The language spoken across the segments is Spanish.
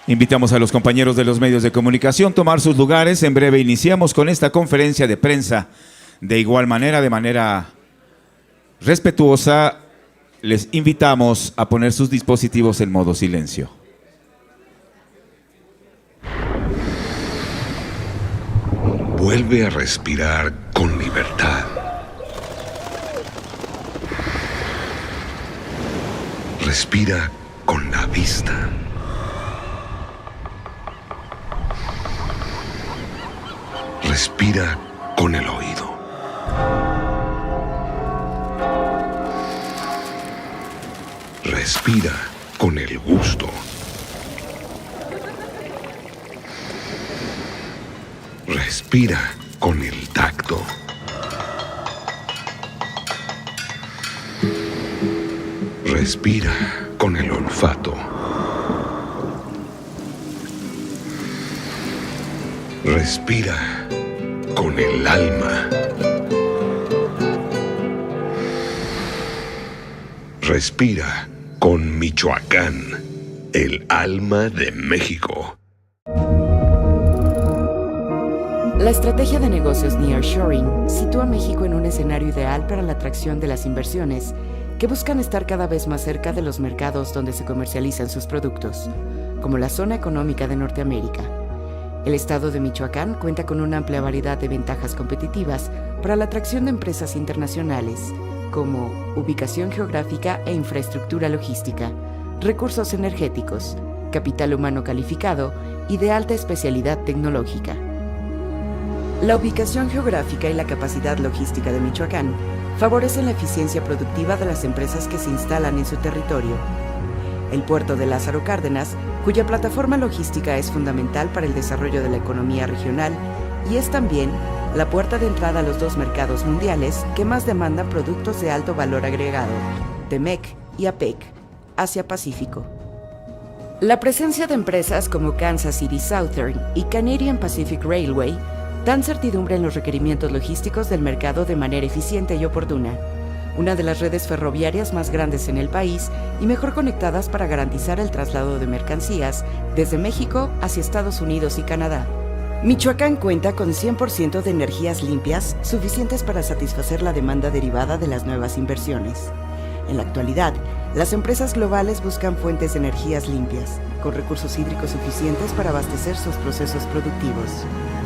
Invitamos a los compañeros de los medios de comunicación a tomar sus lugares. En breve iniciamos con esta conferencia de prensa. De igual manera, de manera respetuosa, les invitamos a poner sus dispositivos en modo silencio. Vuelve a respirar con libertad. Respira con la vista. Respira con el oído. Respira con el gusto. Respira con el tacto. Respira con el olfato. Respira con el alma. Respira con Michoacán, el alma de México. La estrategia de negocios Nearshoring sitúa a México en un escenario ideal para la atracción de las inversiones que buscan estar cada vez más cerca de los mercados donde se comercializan sus productos, como la zona económica de Norteamérica. El estado de Michoacán cuenta con una amplia variedad de ventajas competitivas para la atracción de empresas internacionales, como ubicación geográfica e infraestructura logística, recursos energéticos, capital humano calificado y de alta especialidad tecnológica. La ubicación geográfica y la capacidad logística de Michoacán favorecen la eficiencia productiva de las empresas que se instalan en su territorio. El puerto de Lázaro Cárdenas, cuya plataforma logística es fundamental para el desarrollo de la economía regional y es también la puerta de entrada a los dos mercados mundiales que más demandan productos de alto valor agregado, TEMEC y APEC, Asia-Pacífico. La presencia de empresas como Kansas City Southern y Canadian Pacific Railway dan certidumbre en los requerimientos logísticos del mercado de manera eficiente y oportuna, una de las redes ferroviarias más grandes en el país y mejor conectadas para garantizar el traslado de mercancías desde México hacia Estados Unidos y Canadá. Michoacán cuenta con 100% de energías limpias suficientes para satisfacer la demanda derivada de las nuevas inversiones. En la actualidad, las empresas globales buscan fuentes de energías limpias, con recursos hídricos suficientes para abastecer sus procesos productivos.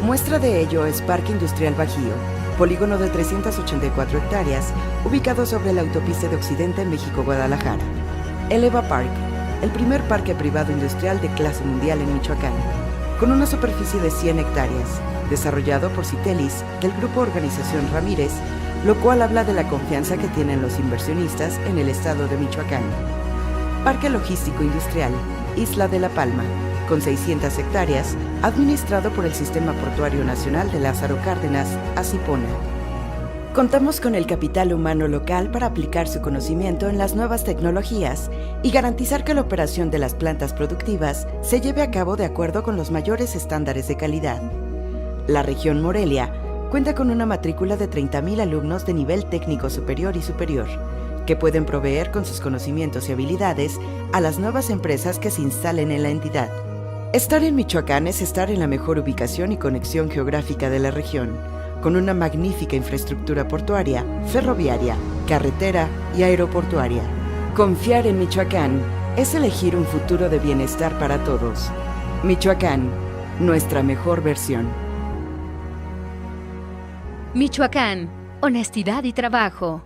Muestra de ello es Parque Industrial Bajío, polígono de 384 hectáreas, ubicado sobre la autopista de Occidente en México-Guadalajara. Eleva Park, el primer parque privado industrial de clase mundial en Michoacán, con una superficie de 100 hectáreas, desarrollado por Citelis del Grupo Organización Ramírez, lo cual habla de la confianza que tienen los inversionistas en el estado de Michoacán. Parque Logístico Industrial, Isla de la Palma, con 600 hectáreas, administrado por el Sistema Portuario Nacional de Lázaro Cárdenas, ASIPONA. Contamos con el capital humano local para aplicar su conocimiento en las nuevas tecnologías y garantizar que la operación de las plantas productivas se lleve a cabo de acuerdo con los mayores estándares de calidad. La región Morelia cuenta con una matrícula de 30,000 alumnos de nivel técnico superior y superior, que pueden proveer con sus conocimientos y habilidades a las nuevas empresas que se instalen en la entidad. Estar en Michoacán es estar en la mejor ubicación y conexión geográfica de la región, con una magnífica infraestructura portuaria, ferroviaria, carretera y aeroportuaria. Confiar en Michoacán es elegir un futuro de bienestar para todos. Michoacán, nuestra mejor versión. Michoacán, honestidad y trabajo.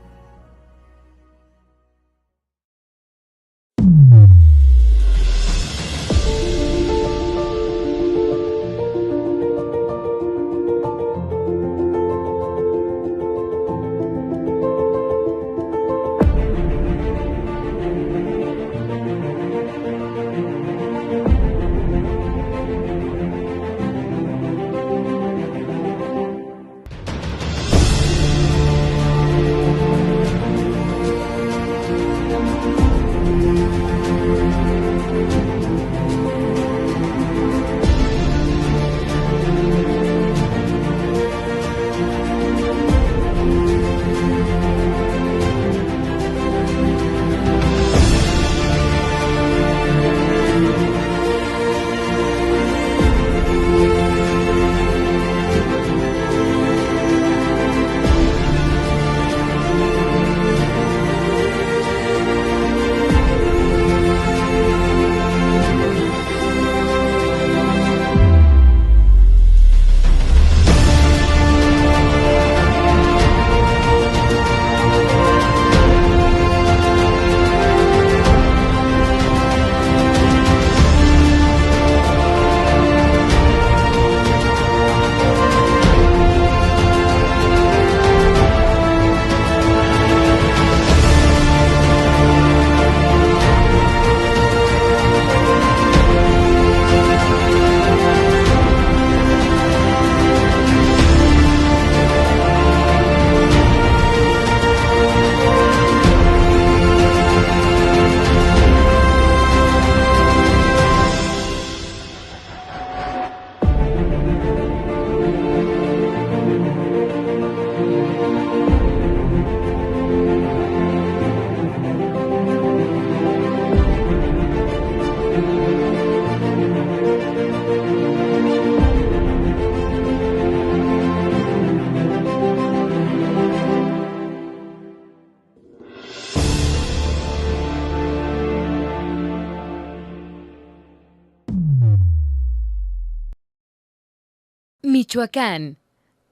Michoacán,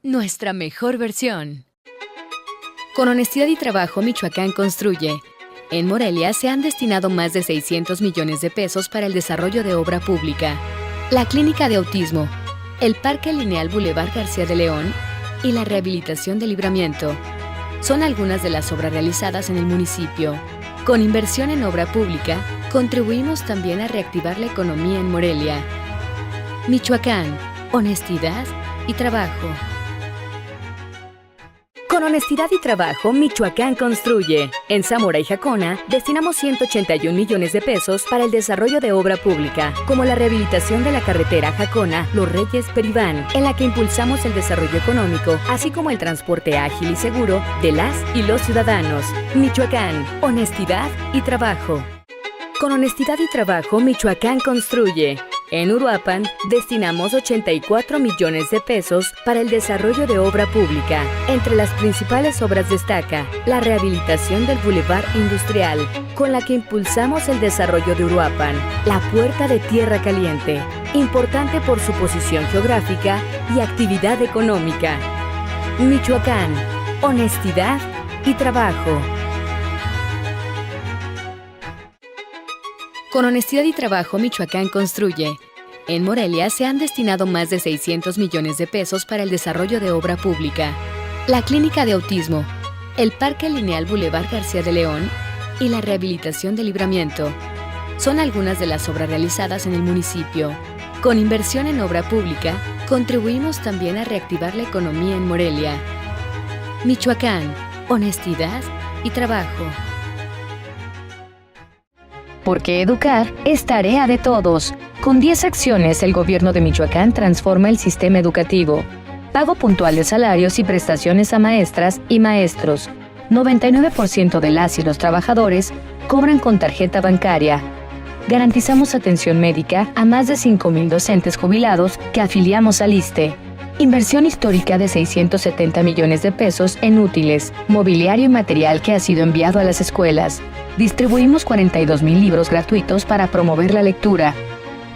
nuestra mejor versión. Con honestidad y trabajo, Michoacán construye. En Morelia se han destinado más de 600 millones de pesos para el desarrollo de obra pública, la clínica de autismo, el Parque Lineal Boulevard García de León y la rehabilitación de Libramiento. Son algunas de las obras realizadas en el municipio. Con inversión en obra pública, contribuimos también a reactivar la economía en Morelia. Michoacán, honestidad y trabajo. Con honestidad y trabajo, Michoacán construye. En Zamora y Jacona, destinamos 181 millones de pesos para el desarrollo de obra pública, como la rehabilitación de la carretera Jacona-Los Reyes-Peribán, en la que impulsamos el desarrollo económico, así como el transporte ágil y seguro de las y los ciudadanos. Michoacán, honestidad y trabajo. Con honestidad y trabajo, Michoacán construye. En Uruapan, destinamos 84 millones de pesos para el desarrollo de obra pública. Entre las principales obras destaca la rehabilitación del Boulevard Industrial, con la que impulsamos el desarrollo de Uruapan, la Puerta de Tierra Caliente, importante por su posición geográfica y actividad económica. Michoacán, honestidad y trabajo. Con honestidad y trabajo, Michoacán construye. En Morelia se han destinado más de 600 millones de pesos para el desarrollo de obra pública, la clínica de autismo, el Parque Lineal Boulevard García de León y la rehabilitación de Libramiento. Son algunas de las obras realizadas en el municipio. Con inversión en obra pública, contribuimos también a reactivar la economía en Morelia. Michoacán, honestidad y trabajo. Porque educar es tarea de todos. Con 10 acciones, el gobierno de Michoacán transforma el sistema educativo. Pago puntual de salarios y prestaciones a maestras y maestros. 99% de las y los trabajadores cobran con tarjeta bancaria. Garantizamos atención médica a más de 5,000 docentes jubilados que afiliamos al ISSSTE. Inversión histórica de 670 millones de pesos en útiles, mobiliario y material que ha sido enviado a las escuelas. Distribuimos 42,000 libros gratuitos para promover la lectura.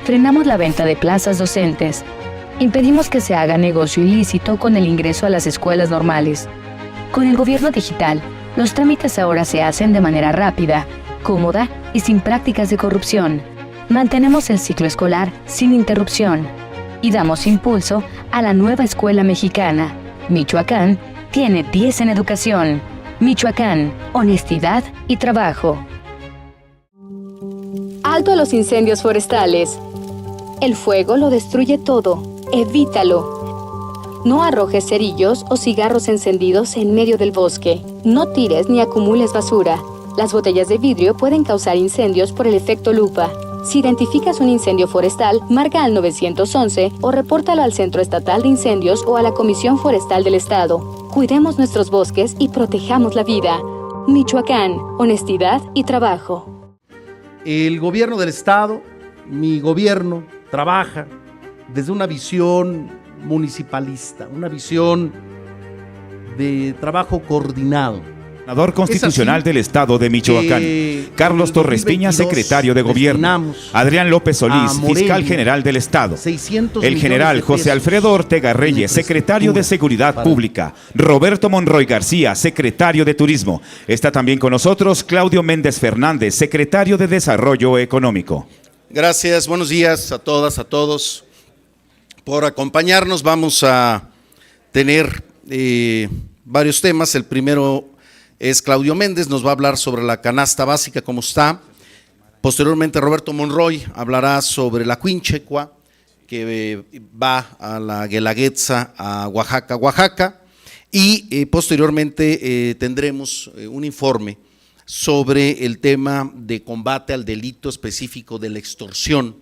Frenamos la venta de plazas docentes. Impedimos que se haga negocio ilícito con el ingreso a las escuelas normales. Con el gobierno digital, los trámites ahora se hacen de manera rápida, cómoda y sin prácticas de corrupción. Mantenemos el ciclo escolar sin interrupción. Y damos impulso a la nueva escuela mexicana. Michoacán tiene 10 en educación. Michoacán, honestidad y trabajo. Alto a los incendios forestales. El fuego lo destruye todo. Evítalo. No arrojes cerillos o cigarros encendidos en medio del bosque. No tires ni acumules basura. Las botellas de vidrio pueden causar incendios por el efecto lupa. Si identificas un incendio forestal, marca al 911 o repórtalo al Centro Estatal de Incendios o a la Comisión Forestal del Estado. Cuidemos nuestros bosques y protejamos la vida. Michoacán, honestidad y trabajo. El gobierno del Estado, mi gobierno, trabaja desde una visión municipalista, una visión de trabajo coordinado. Senador constitucional del Estado de Michoacán, Carlos Torres Piña, secretario de Gobierno, Adrián López Solís, fiscal general del Estado, el general José Alfredo Ortega Reyes, secretario de Seguridad Pública, Roberto Monroy García, secretario de Turismo. Está también con nosotros Claudio Méndez Fernández, secretario de Desarrollo Económico. Gracias, buenos días a todas, a todos por acompañarnos. Vamos a tener varios temas. El primero es Claudio Méndez, nos va a hablar sobre la canasta básica, cómo está. Posteriormente Roberto Monroy hablará sobre la Quinchecua, que va a la Guelaguetza, a Oaxaca. Y posteriormente tendremos un informe sobre el tema de combate al delito específico de la extorsión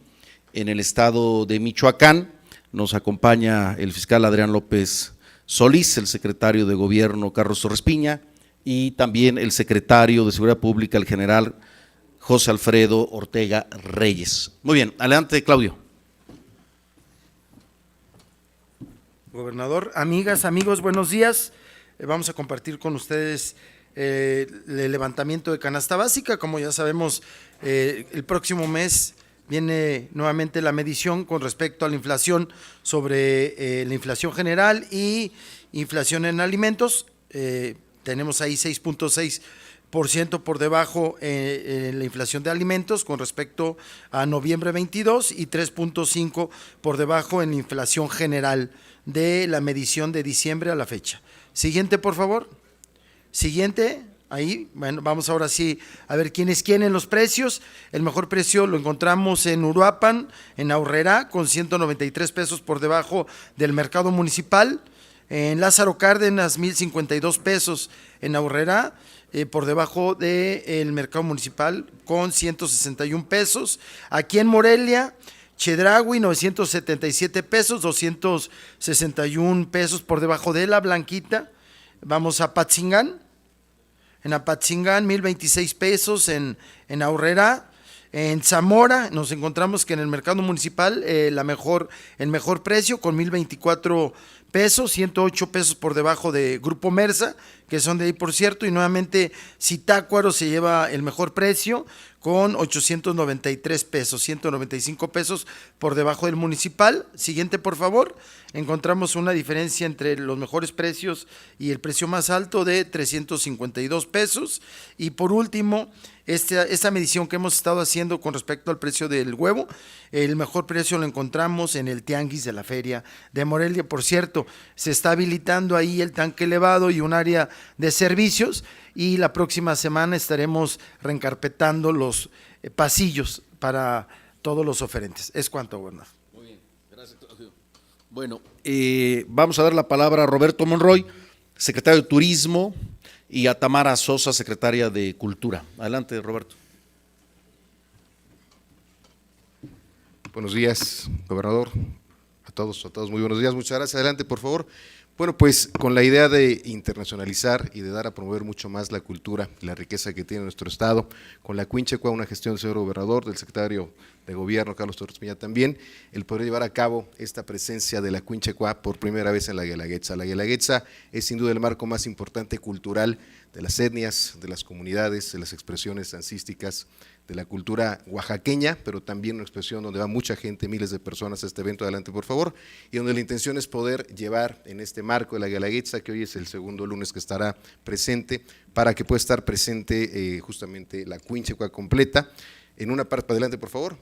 en el estado de Michoacán. Nos acompaña el fiscal Adrián López Solís, el secretario de Gobierno Carlos Torres Piña, y también el secretario de Seguridad Pública, el general José Alfredo Ortega Reyes. Muy bien, adelante, Claudio. Gobernador, amigas, amigos, buenos días. Vamos a compartir con ustedes el levantamiento de canasta básica. Como ya sabemos, el próximo mes viene nuevamente la medición con respecto a la inflación sobre la inflación general y inflación en alimentos. Tenemos ahí 6.6% por debajo en la inflación de alimentos con respecto a noviembre 22 y 3.5 por debajo en la inflación general de la medición de diciembre a la fecha. Siguiente, por favor. Siguiente. Ahí, bueno, vamos ahora sí a ver quién es quién en los precios. El mejor precio lo encontramos en Uruapan, en Aurrerá, con 193 pesos por debajo del mercado municipal. En Lázaro Cárdenas, 1,052 pesos en Aurrerá, por debajo del mercado municipal, con 161 pesos. Aquí en Morelia, Chedraui, 977 pesos, 261 pesos por debajo de la Blanquita. Vamos a Patzingán. En Apatzingán, 1,026 pesos en Aurrerá. En Zamora nos encontramos que en el mercado municipal el mejor precio con 1,024 pesos, 108 pesos por debajo de Grupo Mersa, que son de ahí por cierto, y nuevamente Zitácuaro se lleva el mejor precio con 893 pesos, 195 pesos por debajo del municipal. Siguiente, por favor. Encontramos una diferencia entre los mejores precios y el precio más alto de 352 pesos. Y por último, esta medición que hemos estado haciendo con respecto al precio del huevo, el mejor precio lo encontramos en el tianguis de la feria de Morelia. Por cierto, se está habilitando ahí el tanque elevado y un área de servicios, y la próxima semana estaremos reencarpetando los pasillos para todos los oferentes. Es cuanto, gobernador. Muy bien, gracias, Claudio. Bueno, vamos a dar la palabra a Roberto Monroy, secretario de Turismo, y a Tamara Sosa, secretaria de Cultura. Adelante, Roberto. Buenos días, gobernador. A todos, muy buenos días. Muchas gracias. Adelante, por favor. Bueno, pues con la idea de internacionalizar y de dar a promover mucho más la cultura y la riqueza que tiene nuestro estado, con la Cuinchecua, una gestión del señor gobernador, del secretario de Gobierno, Carlos Torres Piña también, el poder llevar a cabo esta presencia de la Cuinchecua por primera vez en la Guelaguetza. La Guelaguetza es sin duda el marco más importante cultural de las etnias, de las comunidades, de las expresiones dancísticas, de la cultura oaxaqueña, pero también una expresión donde va mucha gente, miles de personas a este evento. Adelante, por favor, y donde la intención es poder llevar en este marco de la Guelaguetza, que hoy es el segundo lunes que estará presente, para que pueda estar presente justamente la Cuinchecua completa. En una parte, adelante, por favor,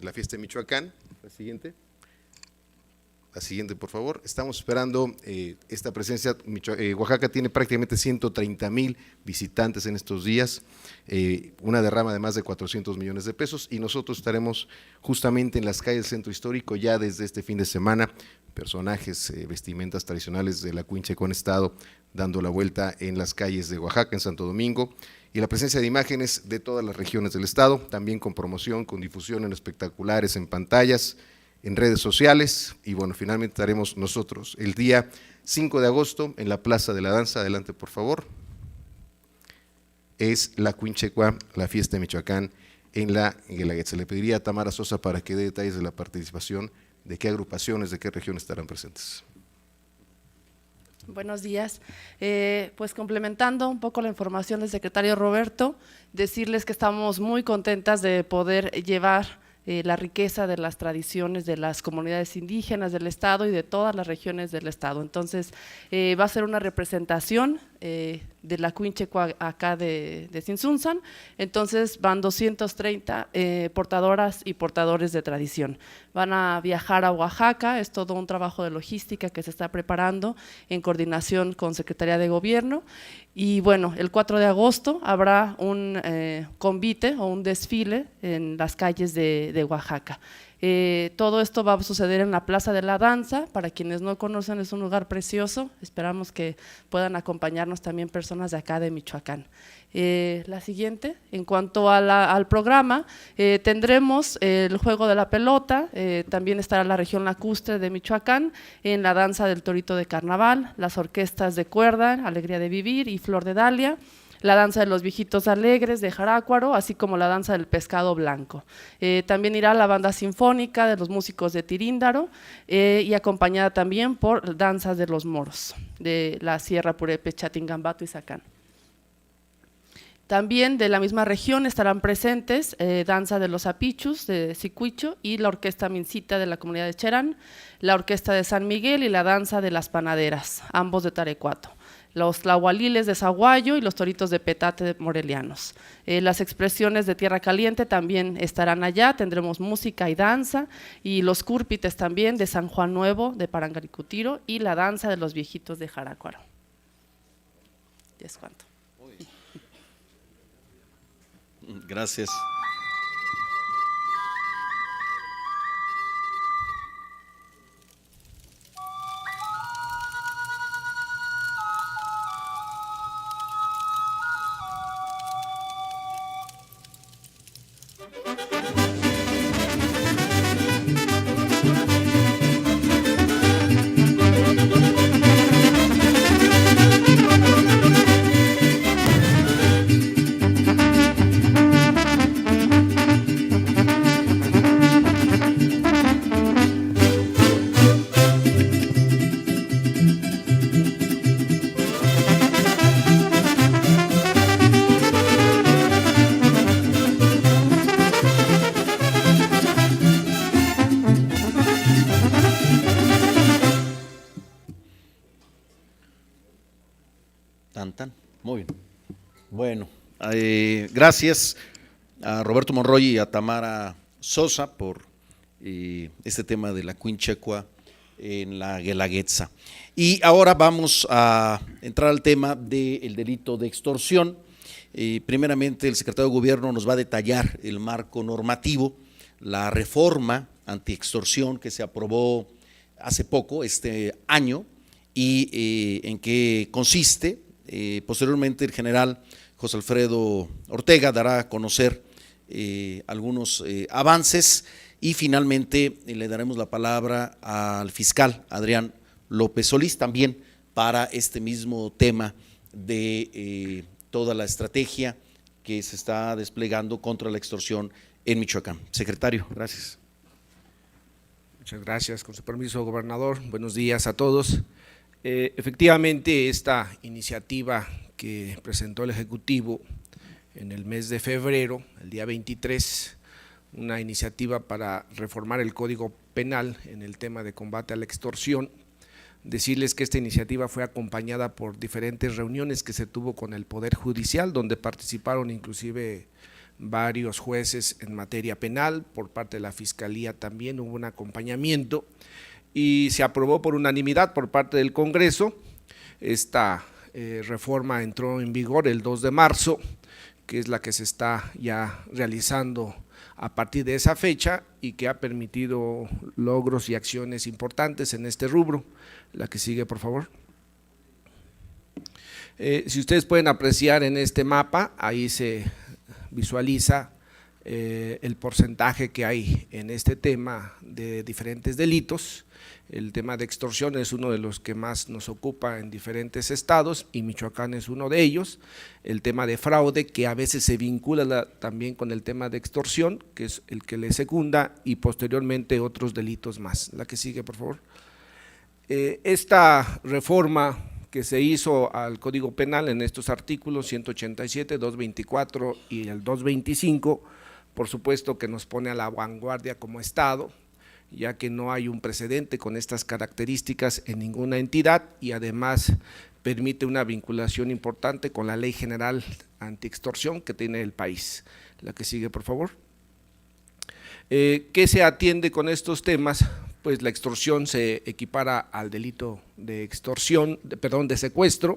la fiesta de Michoacán, la siguiente. La siguiente, por favor. Estamos esperando esta presencia. Oaxaca tiene prácticamente 130,000 visitantes en estos días, una derrama de más de 400 millones de pesos, y nosotros estaremos justamente en las calles del centro histórico ya desde este fin de semana. Personajes, vestimentas tradicionales de la Cuinchecua han estado dando la vuelta en las calles de Oaxaca, en Santo Domingo, y la presencia de imágenes de todas las regiones del estado, también con promoción, con difusión en espectaculares, en pantallas, en redes sociales. Y bueno, finalmente estaremos nosotros el día 5 de agosto en la Plaza de la Danza. Adelante, por favor. Es la Cuinchecua, la fiesta de Michoacán en la Guelaguetza. Le pediría a Tamara Sosa para que dé detalles de la participación, de qué agrupaciones, de qué regiones estarán presentes. Buenos días. Pues complementando un poco la información del secretario Roberto, decirles que estamos muy contentas de poder llevar la riqueza de las tradiciones de las comunidades indígenas del estado y de todas las regiones del estado. Entonces va a ser una representación de la Cuinchecua acá de Tzintzuntzan. Entonces van 230 portadoras y portadores de tradición. Van a viajar a Oaxaca, es todo un trabajo de logística que se está preparando en coordinación con Secretaría de Gobierno. Y bueno, el 4 de agosto habrá un convite o un desfile en las calles de Oaxaca. Todo esto va a suceder en la Plaza de la Danza. Para quienes no conocen, es un lugar precioso. Esperamos que puedan acompañarnos también personas de acá de Michoacán. La siguiente, en cuanto al programa, tendremos el juego de la pelota, también estará la región lacustre de Michoacán en la danza del torito de carnaval, las orquestas de cuerda, Alegría de Vivir y Flor de Dalia, la danza de los viejitos alegres de Jarácuaro, así como la danza del pescado blanco. También irá la banda sinfónica de los músicos de Tiríndaro y acompañada también por danzas de los moros, de la Sierra Purépecha, Tingambato y Zacán. También de la misma región estarán presentes Danza de los Apichus de Sicuicho y la Orquesta Mincita de la comunidad de Cherán, la Orquesta de San Miguel y la Danza de las Panaderas, ambos de Tarecuato, los tlahualiles de Zaguayo y los toritos de Petate de Morelianos. Las expresiones de Tierra Caliente también estarán allá, tendremos música y danza, y los cúrpites también de San Juan Nuevo de Parangaricutiro y la danza de los viejitos de Jaracuaro. Ya es cuanto. Gracias. Muy bien. Bueno, gracias a Roberto Monroy y a Tamara Sosa por este tema de la Quinchecua en la Guelaguetza. Y ahora vamos a entrar al tema del delito de extorsión. Primeramente, el secretario de Gobierno nos va a detallar el marco normativo, la reforma antiextorsión que se aprobó hace poco, este año, y en qué consiste. Posteriormente, el general José Alfredo Ortega dará a conocer algunos avances y finalmente le daremos la palabra al fiscal Adrián López Solís también para este mismo tema de toda la estrategia que se está desplegando contra la extorsión en Michoacán. Secretario, gracias. Muchas gracias, con su permiso, gobernador. Buenos días a todos. Efectivamente, esta iniciativa que presentó el Ejecutivo en el mes de febrero, el día 23, una iniciativa para reformar el Código Penal en el tema de combate a la extorsión. Decirles que esta iniciativa fue acompañada por diferentes reuniones que se tuvo con el Poder Judicial, donde participaron inclusive varios jueces en materia penal, por parte de la Fiscalía también hubo un acompañamiento y se aprobó por unanimidad por parte del Congreso. Esta reforma entró en vigor el 2 de marzo, que es la que se está ya realizando a partir de esa fecha y que ha permitido logros y acciones importantes en este rubro. La que sigue, por favor. Si ustedes pueden apreciar en este mapa, ahí se visualiza el porcentaje que hay en este tema de diferentes delitos. El tema de extorsión es uno de los que más nos ocupa en diferentes estados y Michoacán es uno de ellos. El tema de fraude, que a veces se vincula también con el tema de extorsión, que es el que le secunda, y posteriormente otros delitos más. La que sigue, por favor. Esta reforma que se hizo al Código Penal en estos artículos 187, 224 y el 225, por supuesto que nos pone a la vanguardia como Estado, ya que no hay un precedente con estas características en ninguna entidad y además permite una vinculación importante con la Ley General Antiextorsión que tiene el país. La que sigue, por favor. ¿Qué se atiende con estos temas? Pues la extorsión se equipara al delito de extorsión, de secuestro,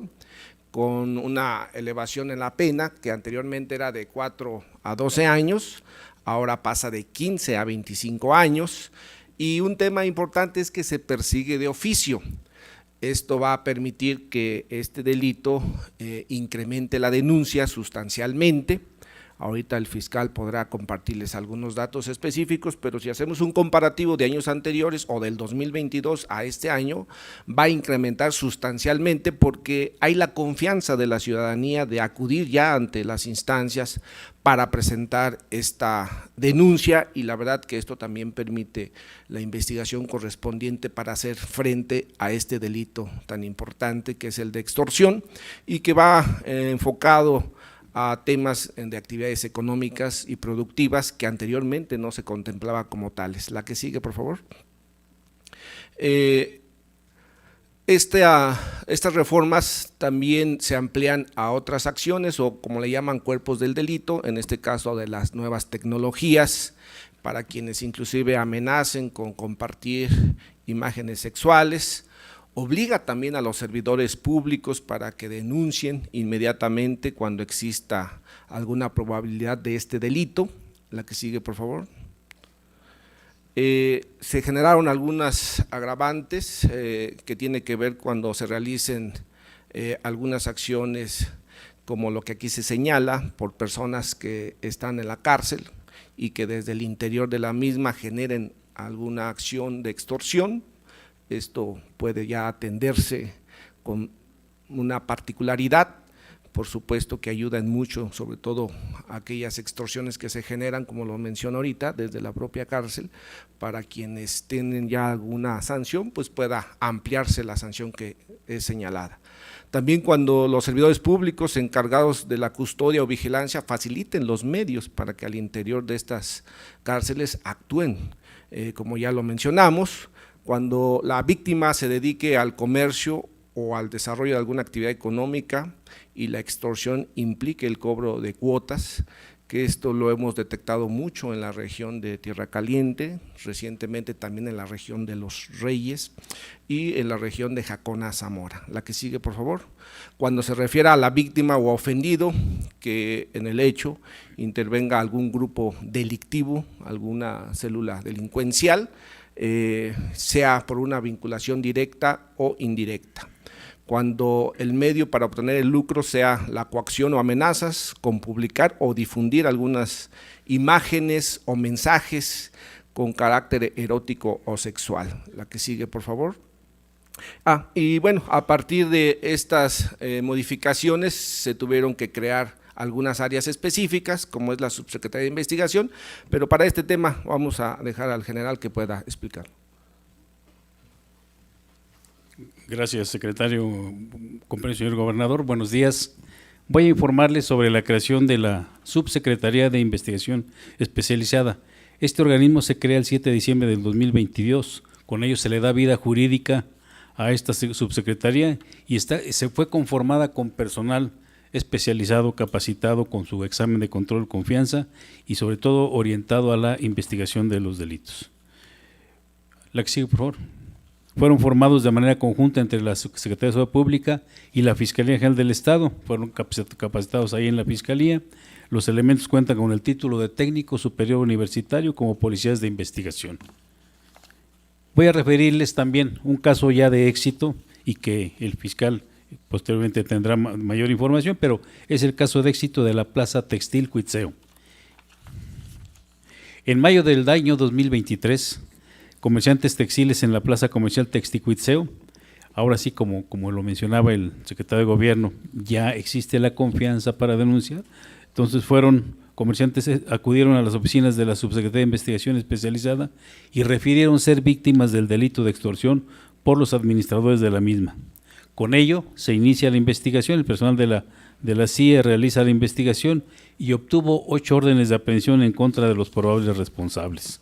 con una elevación en la pena que anteriormente era de 4 a 12 años, ahora pasa de 15 a 25 años. Y un tema importante es que se persigue de oficio. Esto va a permitir que este delito incremente la denuncia sustancialmente. Ahorita el fiscal podrá compartirles algunos datos específicos, pero si hacemos un comparativo de años anteriores o del 2022 a este año, va a incrementar sustancialmente porque hay la confianza de la ciudadanía de acudir ya ante las instancias para presentar esta denuncia y la verdad que esto también permite la investigación correspondiente para hacer frente a este delito tan importante que es el de extorsión y que va enfocado a temas de actividades económicas y productivas que anteriormente no se contemplaba como tales. La que sigue, por favor. Estas reformas también se amplían a otras acciones o como le llaman cuerpos del delito, en este caso de las nuevas tecnologías, para quienes inclusive amenacen con compartir imágenes sexuales. Obliga también a los servidores públicos para que denuncien inmediatamente cuando exista alguna probabilidad de este delito. La que sigue, por favor. Se generaron algunas agravantes que tiene que ver cuando se realicen algunas acciones como lo que aquí se señala por personas que están en la cárcel y que desde el interior de la misma generen alguna acción de extorsión. Esto puede ya atenderse con una particularidad, por supuesto que ayudan mucho, sobre todo aquellas extorsiones que se generan, como lo menciono ahorita, desde la propia cárcel, para quienes tienen ya alguna sanción, pues pueda ampliarse la sanción que es señalada. También cuando los servidores públicos encargados de la custodia o vigilancia faciliten los medios para que al interior de estas cárceles actúen, como ya lo mencionamos, cuando la víctima se dedique al comercio o al desarrollo de alguna actividad económica y la extorsión implique el cobro de cuotas, que esto lo hemos detectado mucho en la región de Tierra Caliente, recientemente también en la región de Los Reyes y en la región de Jacona, Zamora. La que sigue, por favor. Cuando se refiere a la víctima o ofendido, que en el hecho intervenga algún grupo delictivo, alguna célula delincuencial, sea por una vinculación directa o indirecta. Cuando el medio para obtener el lucro sea la coacción o amenazas con publicar o difundir algunas imágenes o mensajes con carácter erótico o sexual. La que sigue, por favor. Y bueno, a partir de estas modificaciones se tuvieron que crear algunas áreas específicas, como es la Subsecretaría de Investigación, pero para este tema vamos a dejar al general que pueda explicar. Gracias, secretario. Compañero señor gobernador, buenos días. Voy a informarles sobre la creación de la Subsecretaría de Investigación Especializada. Este organismo se crea el 7 de diciembre del 2022. Con ello se le da vida jurídica a esta subsecretaría y se fue conformada con personal especializado, capacitado con su examen de control de confianza y sobre todo orientado a la investigación de los delitos. La que sigue, por favor. Fueron formados de manera conjunta entre la Secretaría de Seguridad Pública y la Fiscalía General del Estado, fueron capacitados ahí en la Fiscalía. Los elementos cuentan con el título de técnico superior universitario como policías de investigación. Voy a referirles también un caso ya de éxito y que el fiscal posteriormente tendrá mayor información, pero es el caso de éxito de la Plaza Textil Cuitzeo. En mayo del año 2023, comerciantes textiles en la Plaza Comercial Textil Cuitzeo, ahora sí, como lo mencionaba el secretario de Gobierno, ya existe la confianza para denunciar, entonces comerciantes acudieron a las oficinas de la Subsecretaría de Investigación Especializada y refirieron ser víctimas del delito de extorsión por los administradores de la misma. Con ello se inicia la investigación, el personal de la CIE realiza la investigación y obtuvo 8 órdenes de aprehensión en contra de los probables responsables.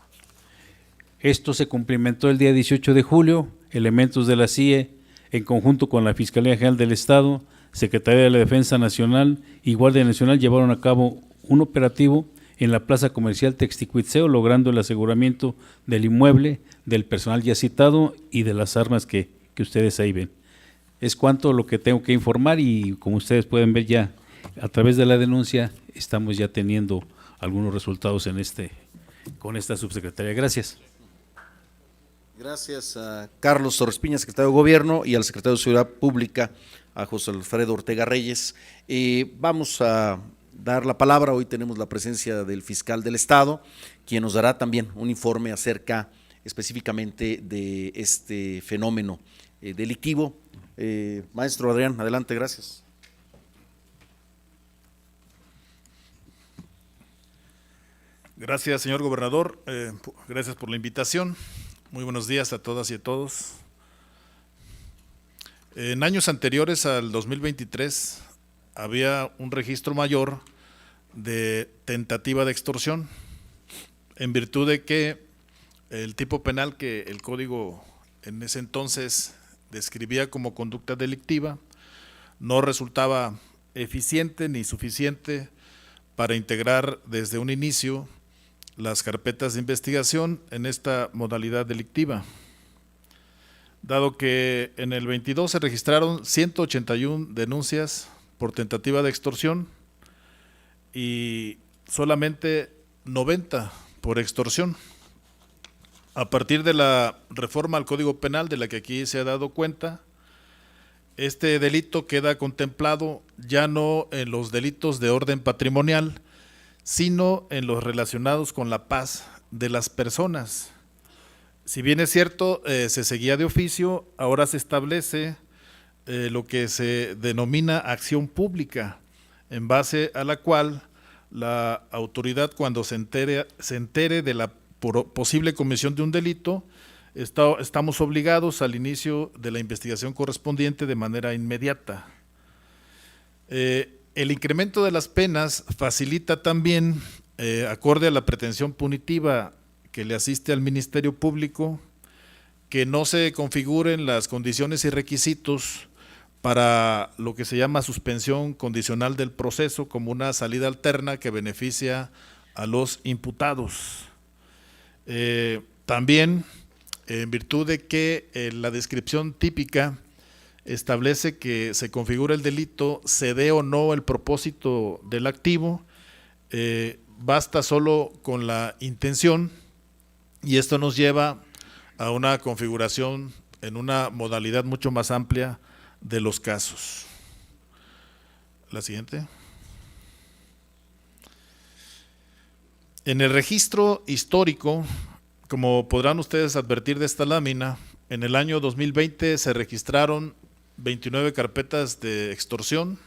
Esto se cumplimentó el día 18 de julio, elementos de la CIE, en conjunto con la Fiscalía General del Estado, Secretaría de la Defensa Nacional y Guardia Nacional llevaron a cabo un operativo en la Plaza Comercial Texticuitzeo, logrando el aseguramiento del inmueble, del personal ya citado y de las armas que ustedes ahí ven. Es cuanto lo que tengo que informar y como ustedes pueden ver ya a través de la denuncia estamos ya teniendo algunos resultados con esta subsecretaría. Gracias. Gracias a Carlos Torres Piña, secretario de Gobierno, y al secretario de Seguridad Pública, a José Alfredo Ortega Reyes. Vamos a dar la palabra, hoy tenemos la presencia del fiscal del Estado, quien nos dará también un informe acerca específicamente de este fenómeno delictivo. Maestro Adrián, adelante, gracias. Gracias, señor gobernador, gracias por la invitación. Muy buenos días a todas y a todos. En años anteriores al 2023 había un registro mayor de tentativa de extorsión, en virtud de que el tipo penal que el código en ese entonces describía como conducta delictiva no resultaba eficiente ni suficiente para integrar desde un inicio las carpetas de investigación en esta modalidad delictiva, dado que en el 22 se registraron 181 denuncias por tentativa de extorsión y solamente 90 por extorsión. A partir de la reforma al Código Penal, de la que aquí se ha dado cuenta, este delito queda contemplado ya no en los delitos de orden patrimonial, sino en los relacionados con la paz de las personas. Si bien es cierto, se seguía de oficio, ahora se establece lo que se denomina acción pública, en base a la cual la autoridad, cuando se entere de la posible comisión de un delito, estamos obligados al inicio de la investigación correspondiente de manera inmediata. El incremento de las penas facilita también, acorde a la pretensión punitiva que le asiste al Ministerio Público, que no se configuren las condiciones y requisitos para lo que se llama suspensión condicional del proceso como una salida alterna que beneficia a los imputados. También, en virtud de que la descripción típica establece que se configura el delito, se dé o no el propósito del activo, basta solo con la intención, y esto nos lleva a una configuración en una modalidad mucho más amplia de los casos. La siguiente. En el registro histórico, como podrán ustedes advertir de esta lámina, en el año 2020 se registraron 29 carpetas de extorsión,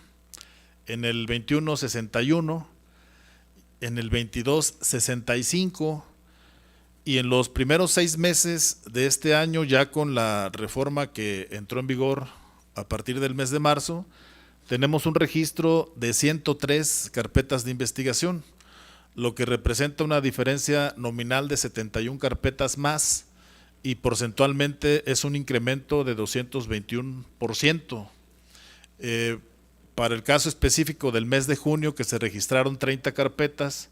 en el 21 61, en el 22 65, y en los primeros 6 meses de este año, ya con la reforma que entró en vigor a partir del mes de marzo, tenemos un registro de 103 carpetas de investigación, lo que representa una diferencia nominal de 71 carpetas más, y porcentualmente es un incremento de 221%. Para el caso específico del mes de junio, que se registraron 30 carpetas,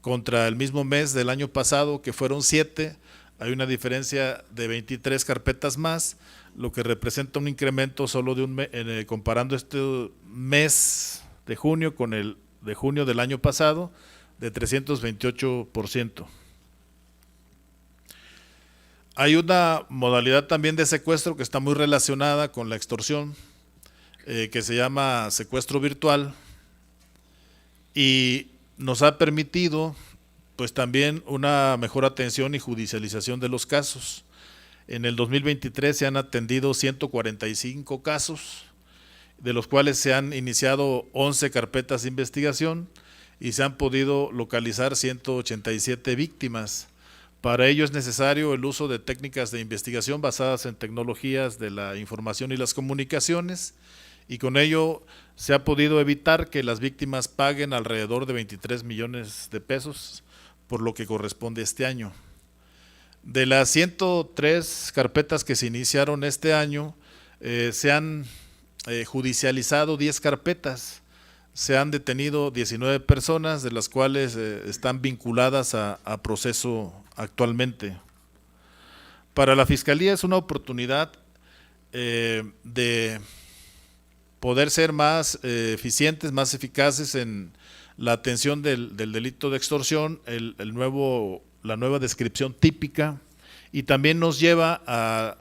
contra el mismo mes del año pasado, que fueron 7, hay una diferencia de 23 carpetas más, lo que representa un incremento solo de un mes, comparando este mes de junio con el de junio del año pasado, de 328%. Hay una modalidad también de secuestro que está muy relacionada con la extorsión, que se llama secuestro virtual, y nos ha permitido pues también una mejor atención y judicialización de los casos. En el 2023 se han atendido 145 casos, de los cuales se han iniciado 11 carpetas de investigación y se han podido localizar 187 víctimas. Para ello es necesario el uso de técnicas de investigación basadas en tecnologías de la información y las comunicaciones, y con ello se ha podido evitar que las víctimas paguen alrededor de 23 millones de pesos por lo que corresponde este año. De las 103 carpetas que se iniciaron este año, se han judicializado 10 carpetas, se han detenido 19 personas, de las cuales están vinculadas a proceso actualmente. Para la Fiscalía es una oportunidad de poder ser más eficientes, más eficaces en la atención del delito de extorsión, la nueva descripción típica, y también nos lleva a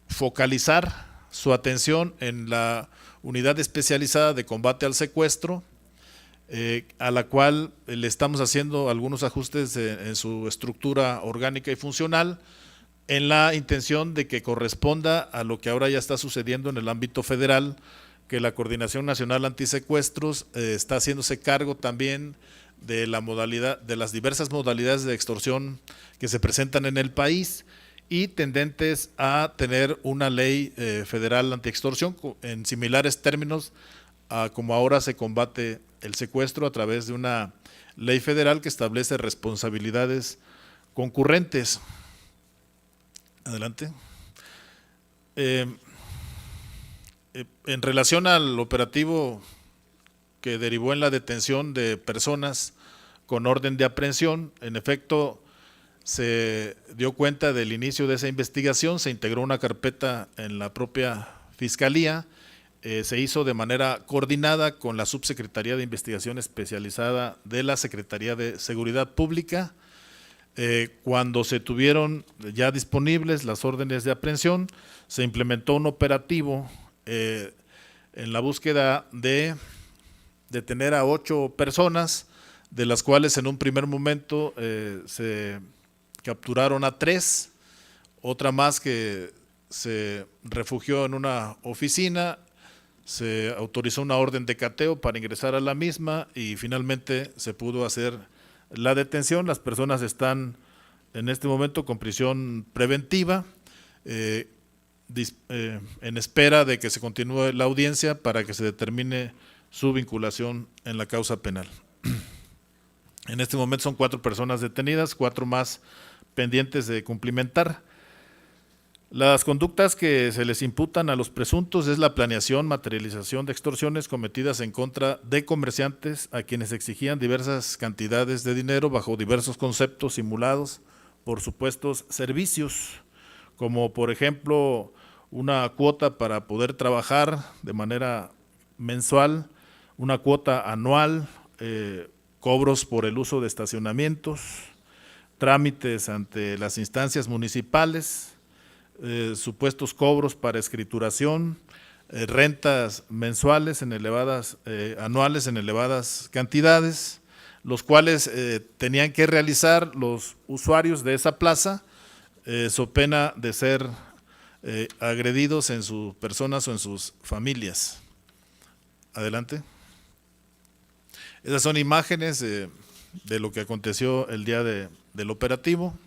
focalizar su atención en la unidad especializada de combate al secuestro, a la cual le estamos haciendo algunos ajustes en su estructura orgánica y funcional, en la intención de que corresponda a lo que ahora ya está sucediendo en el ámbito federal, que la Coordinación Nacional Antisecuestros está haciéndose cargo también de la modalidad, de las diversas modalidades de extorsión que se presentan en el país, y tendentes a tener una ley federal antiextorsión en similares términos a como ahora se combate el secuestro a través de una ley federal que establece responsabilidades concurrentes. Adelante. En relación al operativo que derivó en la detención de personas con orden de aprehensión, en efecto se dio cuenta del inicio de esa investigación, se integró una carpeta en la propia Fiscalía, se hizo de manera coordinada con la Subsecretaría de Investigación Especializada de la Secretaría de Seguridad Pública. Cuando se tuvieron ya disponibles las órdenes de aprehensión, se implementó un operativo en la búsqueda de detener a 8 personas, de las cuales en un primer momento se capturaron a 3, otra más que se refugió en una oficina, se autorizó una orden de cateo para ingresar a la misma y finalmente se pudo hacer la detención. Las personas están en este momento con prisión preventiva, en espera de que se continúe la audiencia para que se determine su vinculación en la causa penal. En este momento son 4 personas detenidas, 4 más pendientes de cumplimentar. Las conductas que se les imputan a los presuntos es la planeación, materialización de extorsiones cometidas en contra de comerciantes a quienes exigían diversas cantidades de dinero bajo diversos conceptos simulados por supuestos servicios, como por ejemplo una cuota para poder trabajar de manera mensual, una cuota anual, cobros por el uso de estacionamientos, trámites ante las instancias municipales, supuestos cobros para escrituración, rentas mensuales en elevadas, anuales en elevadas cantidades, los cuales tenían que realizar los usuarios de esa plaza, so pena de ser agredidos en sus personas o en sus familias. Adelante. Esas son imágenes de lo que aconteció el día del operativo.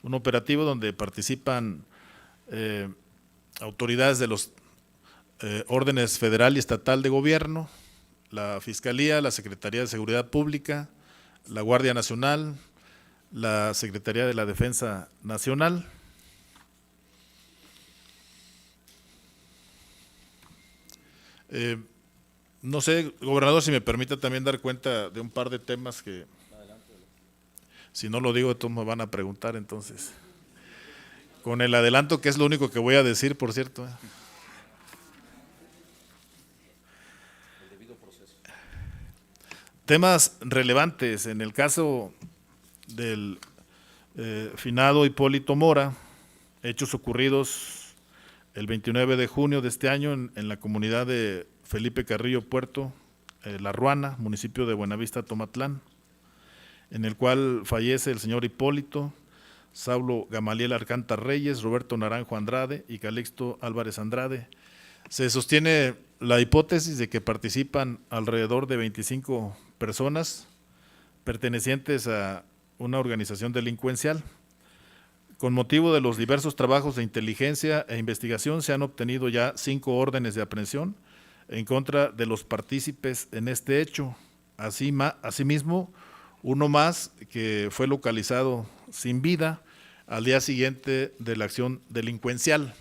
Un operativo donde participan autoridades de los órdenes federal y estatal de gobierno, la Fiscalía, la Secretaría de Seguridad Pública, la Guardia Nacional, la Secretaría de la Defensa Nacional. No sé, gobernador, si me permite también dar cuenta de un par de temas que… Si no lo digo, todos me van a preguntar, entonces. Con el adelanto, que es lo único que voy a decir, por cierto. Temas relevantes. En el caso del finado Hipólito Mora, hechos ocurridos el 29 de junio de este año en la comunidad de Felipe Carrillo Puerto, La Ruana, municipio de Buenavista, Tomatlán, en el cual fallece el señor Hipólito, Saulo Gamaliel Alcántara Reyes, Roberto Naranjo Andrade y Calixto Álvarez Andrade. Se sostiene la hipótesis de que participan alrededor de 25 personas pertenecientes a una organización delincuencial. Con motivo de los diversos trabajos de inteligencia e investigación se han obtenido ya 5 órdenes de aprehensión en contra de los partícipes en este hecho. Asimismo, uno más que fue localizado sin vida al día siguiente de la acción delincuencial.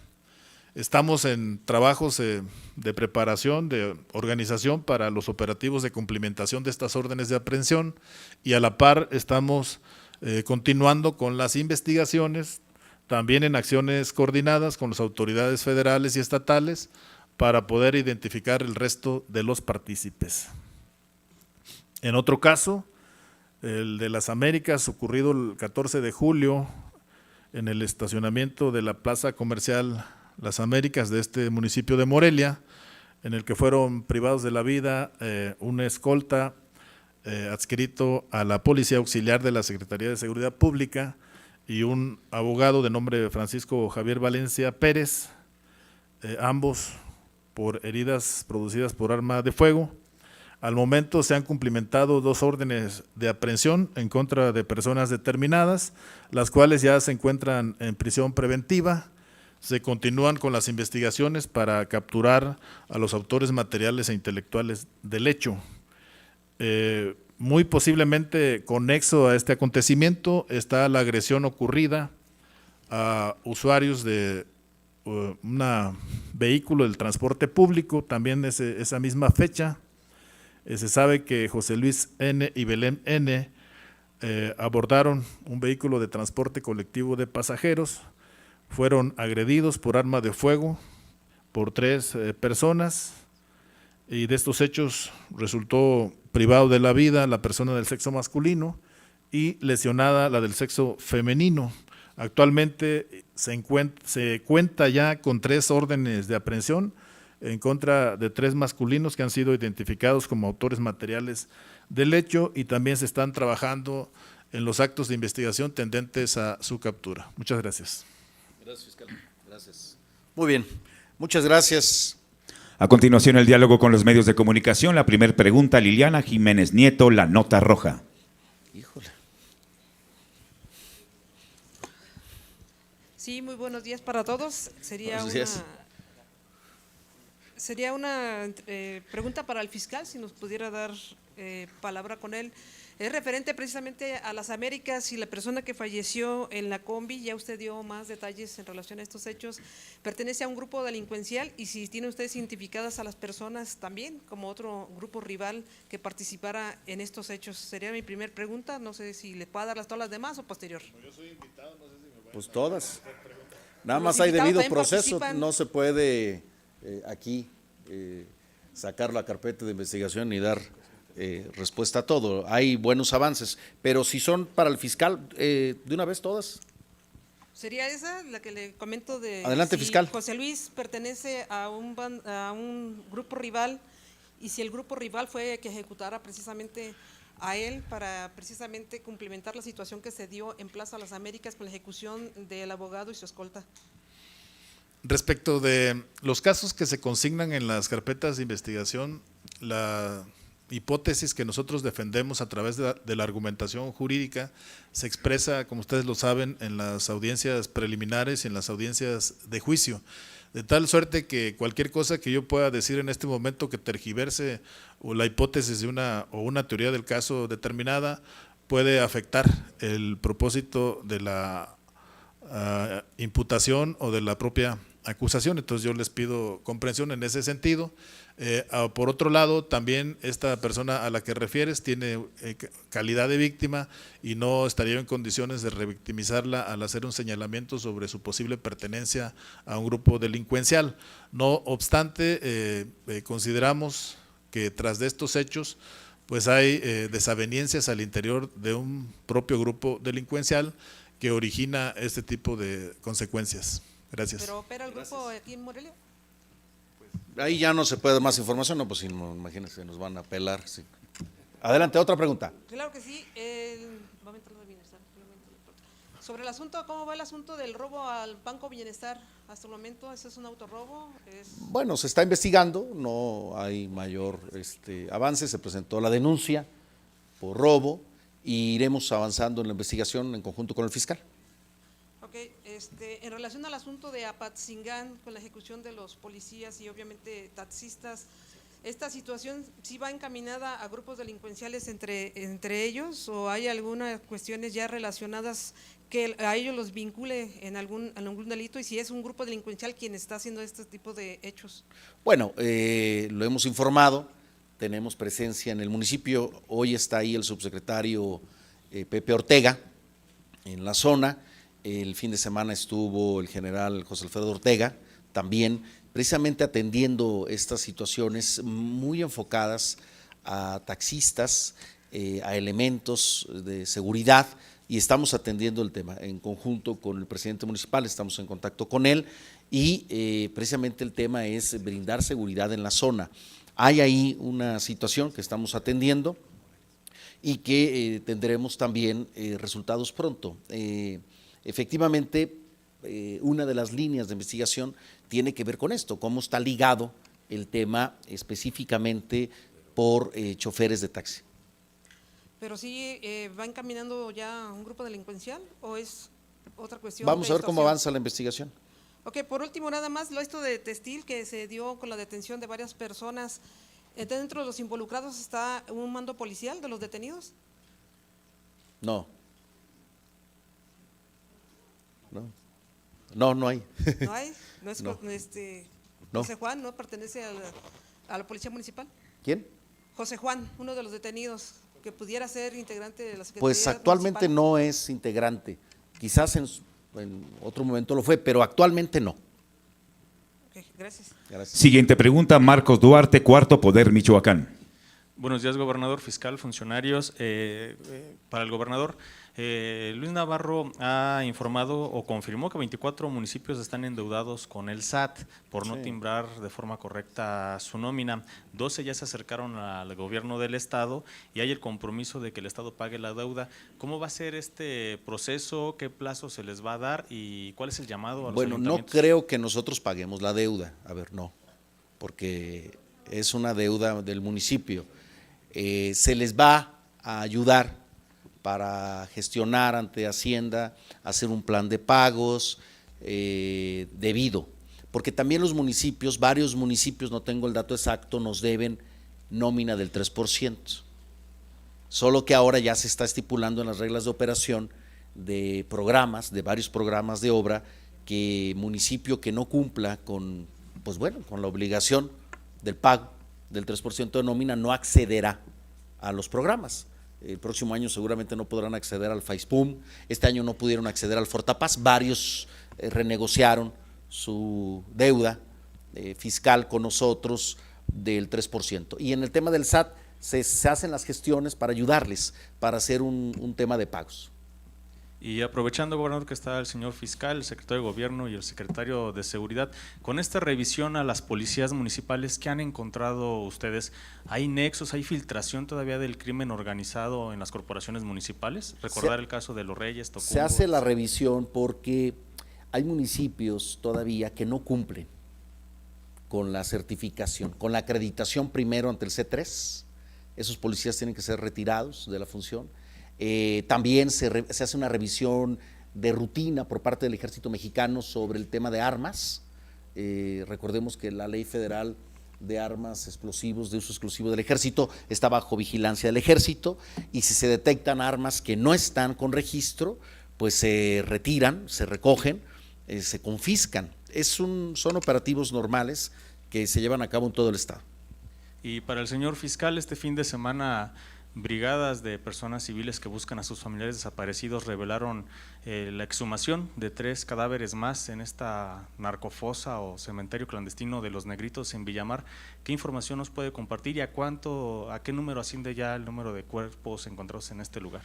Estamos en trabajos de preparación, de organización para los operativos de cumplimentación de estas órdenes de aprehensión y a la par estamos continuando con las investigaciones, también en acciones coordinadas con las autoridades federales y estatales para poder identificar el resto de los partícipes. En otro caso, el de las Américas, ocurrido el 14 de julio en el estacionamiento de la plaza comercial Las Américas de este municipio de Morelia, en el que fueron privados de la vida un escolta adscrito a la Policía Auxiliar de la Secretaría de Seguridad Pública y un abogado de nombre Francisco Javier Valencia Pérez, ambos por heridas producidas por arma de fuego. Al momento se han cumplimentado 2 órdenes de aprehensión en contra de personas determinadas, las cuales ya se encuentran en prisión preventiva. se continúan con las investigaciones para capturar a los autores materiales e intelectuales del hecho. Muy posiblemente conexo a este acontecimiento está la agresión ocurrida a usuarios de un vehículo del transporte público, también esa misma fecha. Se sabe que José Luis N. y Belén N. Abordaron un vehículo de transporte colectivo de pasajeros, fueron agredidos por arma de fuego por 3 personas, y de estos hechos resultó privado de la vida la persona del sexo masculino y lesionada la del sexo femenino. Actualmente se cuenta ya con 3 órdenes de aprehensión en contra de 3 masculinos que han sido identificados como autores materiales del hecho, y también se están trabajando en los actos de investigación tendentes a su captura. Muchas gracias. Gracias, fiscal. Gracias. Muy bien, muchas gracias. A continuación, el diálogo con los medios de comunicación. La primera pregunta, Liliana Jiménez Nieto, La Nota Roja. Híjole. Sí, muy buenos días para todos. Sería una pregunta para el fiscal, si nos pudiera dar palabra con él. Es referente precisamente a las Américas y la persona que falleció en la combi. Ya usted dio más detalles en relación a estos hechos. ¿Pertenece a un grupo delincuencial? Y si tienen ustedes identificadas a las personas también como otro grupo rival que participara en estos hechos. Sería mi primera pregunta. No sé si le puedo dar todas las demás o posterior. Yo soy invitado, no sé si me pues todas. Nada más hay debido proceso, no se puede aquí sacar la carpeta de investigación ni dar respuesta a todo. Hay buenos avances, pero si son para el fiscal, de una vez todas. ¿Sería esa la que le comento de Adelante, si fiscal. José Luis pertenece a un grupo rival, y si el grupo rival fue que ejecutara precisamente a él para precisamente cumplimentar la situación que se dio en Plaza Las Américas con la ejecución del abogado y su escolta? Respecto de los casos que se consignan en las carpetas de investigación, la hipótesis que nosotros defendemos a través de la argumentación jurídica se expresa, como ustedes lo saben, en las audiencias preliminares y en las audiencias de juicio, de tal suerte que cualquier cosa que yo pueda decir en este momento que tergiverse o la hipótesis de una teoría del caso determinada puede afectar el propósito de la imputación o de la propia acusación. Entonces yo les pido comprensión en ese sentido. Por otro lado, también esta persona a la que refieres tiene calidad de víctima y no estaría en condiciones de revictimizarla al hacer un señalamiento sobre su posible pertenencia a un grupo delincuencial. No obstante, consideramos que tras de estos hechos pues hay desavenencias al interior de un propio grupo delincuencial que origina este tipo de consecuencias. Gracias. ¿Pero opera el grupo aquí en Morelia? Ahí ya no se puede dar más información, no, pues si no, imagínense, nos van a apelar. Sí. Adelante, otra pregunta. Claro que sí. Sobre el asunto, ¿cómo va el asunto del robo al Banco Bienestar hasta el momento? ¿Ese es un autorrobo? Bueno, se está investigando, no hay mayor avance, se presentó la denuncia por robo y iremos avanzando en la investigación en conjunto con el fiscal. Ok, en relación al asunto de Apatzingán, con la ejecución de los policías y obviamente taxistas, ¿esta situación sí va encaminada a grupos delincuenciales entre ellos, o hay algunas cuestiones ya relacionadas que a ellos los vincule en algún delito, y si es un grupo delincuencial quien está haciendo este tipo de hechos? Bueno, lo hemos informado, tenemos presencia en el municipio, hoy está ahí el subsecretario Pepe Ortega en la zona. El fin de semana estuvo el general José Alfredo Ortega, también precisamente atendiendo estas situaciones muy enfocadas a taxistas, a elementos de seguridad, y estamos atendiendo el tema en conjunto con el presidente municipal, estamos en contacto con él, y precisamente el tema es brindar seguridad en la zona. Hay ahí una situación que estamos atendiendo y que tendremos también resultados pronto. Efectivamente, una de las líneas de investigación tiene que ver con esto, cómo está ligado el tema específicamente por choferes de taxi. ¿Pero sí va encaminando ya un grupo delincuencial o es otra cuestión? Vamos a ver cómo avanza la investigación. Ok, por último, nada más, esto de Textil que se dio con la detención de varias personas, ¿dentro de los involucrados está un mando policial de los detenidos? No. No hay. ¿No hay? ¿No es No. José Juan, no pertenece a la Policía Municipal? ¿Quién? José Juan, uno de los detenidos, que pudiera ser integrante de la Secretaría Pues actualmente Municipal. no es integrante. Quizás en otro momento lo fue, pero actualmente no. Ok, gracias. Gracias. Siguiente pregunta, Marcos Duarte, Cuarto Poder, Michoacán. Buenos días, gobernador, fiscal, funcionarios. Para el gobernador, Luis Navarro ha informado o confirmó que 24 municipios están endeudados con el SAT por no timbrar de forma correcta su nómina. 12 ya se acercaron al gobierno del estado y hay el compromiso de que el estado pague la deuda. ¿Cómo va a ser este proceso? ¿Qué plazo se les va a dar? ¿Y cuál es el llamado a los Bueno, no ayuntamientos? creo que nosotros paguemos la deuda. A ver, no, porque es una deuda del municipio. Se les va a ayudar para gestionar ante Hacienda, hacer un plan de pagos debido, porque también los municipios, varios municipios, no tengo el dato exacto, nos deben nómina del 3%, solo que ahora ya se está estipulando en las reglas de operación de programas, de varios programas de obra, que municipio que no cumpla con, pues bueno, con la obligación del pago del 3% de nómina no accederá a los programas. El próximo año seguramente no podrán acceder al FAISPUM, este año no pudieron acceder al Fortapaz, varios renegociaron su deuda fiscal con nosotros del 3%. Y en el tema del SAT se hacen las gestiones para ayudarles, para hacer un tema de pagos. Y aprovechando, gobernador, que está el señor fiscal, el secretario de Gobierno y el secretario de Seguridad, con esta revisión a las policías municipales, ¿qué han encontrado ustedes? ¿Hay nexos, hay filtración todavía del crimen organizado en las corporaciones municipales? Recordar el caso de Los Reyes, Tocumbo. Se hace la revisión porque hay municipios todavía que no cumplen con la certificación, con la acreditación primero ante el C3, esos policías tienen que ser retirados de la función. También se hace una revisión de rutina por parte del Ejército Mexicano sobre el tema de armas. Recordemos que la Ley Federal de Armas Explosivos de uso exclusivo del Ejército está bajo vigilancia del Ejército, y si se detectan armas que no están con registro, pues se retiran, se recogen, se confiscan. Son operativos normales que se llevan a cabo en todo el estado. Y para el señor fiscal, este fin de semana, brigadas de personas civiles que buscan a sus familiares desaparecidos revelaron la exhumación de 3 cadáveres más en esta narcofosa o cementerio clandestino de Los Negritos en Villamar. ¿Qué información nos puede compartir y a qué número asciende ya el número de cuerpos encontrados en este lugar?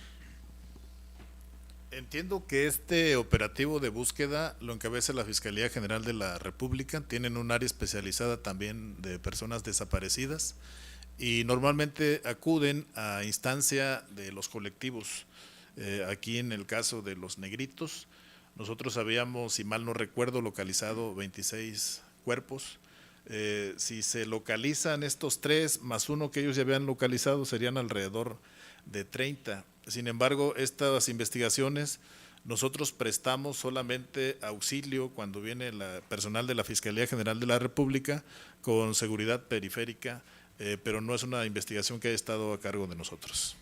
Entiendo que este operativo de búsqueda lo encabeza la Fiscalía General de la República. Tienen un área especializada también de personas desaparecidas y normalmente acuden a instancia de los colectivos. Aquí en el caso de Los Negritos, nosotros habíamos, si mal no recuerdo, localizado 26 cuerpos. Si se localizan estos 3 más 1 que ellos ya habían localizado, serían alrededor de 30. Sin embargo, estas investigaciones nosotros prestamos solamente auxilio cuando viene el personal de la Fiscalía General de la República con seguridad periférica, pero no es una investigación que haya estado a cargo de nosotros.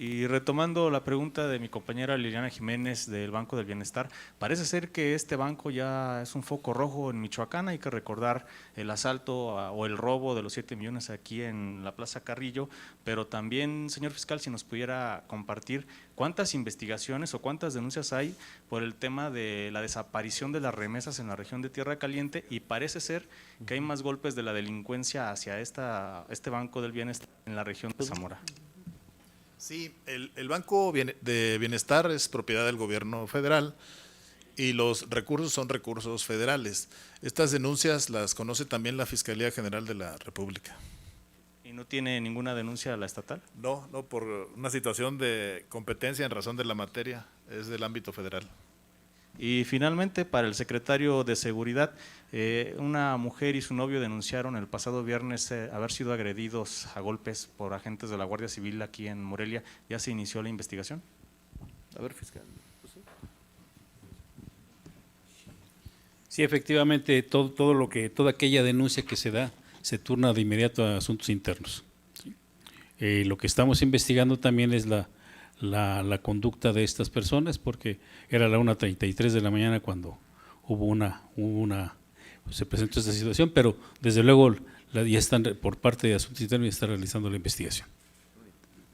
Y retomando la pregunta de mi compañera Liliana Jiménez del Banco del Bienestar, parece ser que este banco ya es un foco rojo en Michoacán. Hay que recordar el asalto o el robo de los 7 millones aquí en la Plaza Carrillo, pero también, señor fiscal, si nos pudiera compartir cuántas investigaciones o cuántas denuncias hay por el tema de la desaparición de las remesas en la región de Tierra Caliente, y parece ser que hay más golpes de la delincuencia hacia este Banco del Bienestar en la región de Zamora. Sí, el Banco de Bienestar es propiedad del gobierno federal y los recursos son recursos federales. Estas denuncias las conoce también la Fiscalía General de la República. ¿Y no tiene ninguna denuncia a la estatal? No, por una situación de competencia en razón de la materia, es del ámbito federal. Y finalmente, para el secretario de Seguridad, una mujer y su novio denunciaron el pasado viernes haber sido agredidos a golpes por agentes de la Guardia Civil aquí en Morelia. ¿Ya se inició la investigación? A ver, fiscal. Sí, efectivamente, toda aquella denuncia que se da se turna de inmediato a asuntos internos. Lo que estamos investigando también es la conducta de estas personas, porque era la 1:33 de la mañana cuando se presentó esta situación, pero desde luego ya están por parte de asuntos internos y están realizando la investigación.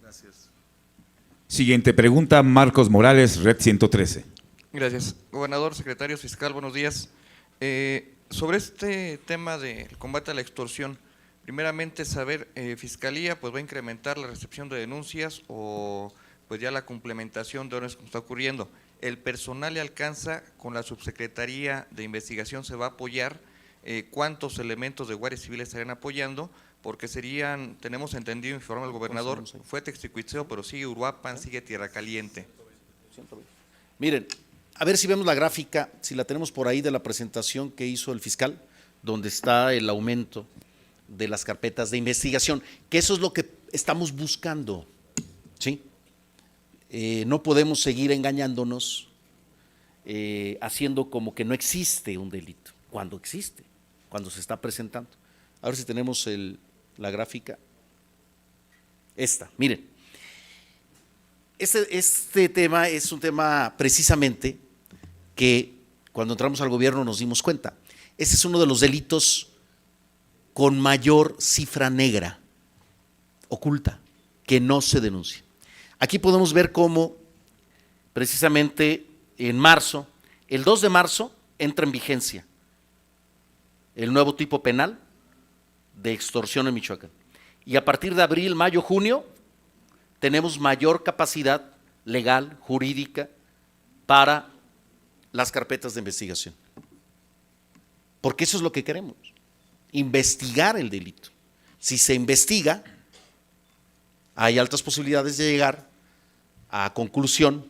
Gracias. Siguiente pregunta, Marcos Morales, Red 113. Gracias. Gobernador, secretario fiscal, buenos días. Sobre este tema del combate a la extorsión, primeramente saber, Fiscalía pues va a incrementar la recepción de denuncias o pues ya la complementación de órdenes como está ocurriendo. ¿El personal le alcanza con la subsecretaría de investigación? ¿Se va a apoyar? ¿Cuántos elementos de guardias civiles estarían apoyando? Porque serían, tenemos entendido, informa el gobernador, fue Texticuitzeo, pero sigue Uruapan, sigue Tierra Caliente. Miren, a ver si vemos la gráfica, si la tenemos por ahí de la presentación que hizo el fiscal, donde está el aumento de las carpetas de investigación, que eso es lo que estamos buscando, ¿sí? No podemos seguir engañándonos haciendo como que no existe un delito, cuando existe, cuando se está presentando. A ver si tenemos la gráfica. Esta, miren. Este tema es un tema precisamente que cuando entramos al gobierno nos dimos cuenta. Ese es uno de los delitos con mayor cifra negra, oculta, que no se denuncia. Aquí podemos ver cómo precisamente en marzo, el 2 de marzo entra en vigencia el nuevo tipo penal de extorsión en Michoacán. Y a partir de abril, mayo, junio, tenemos mayor capacidad legal, jurídica, para las carpetas de investigación. Porque eso es lo que queremos, investigar el delito. Si se investiga, hay altas posibilidades de llegar a conclusión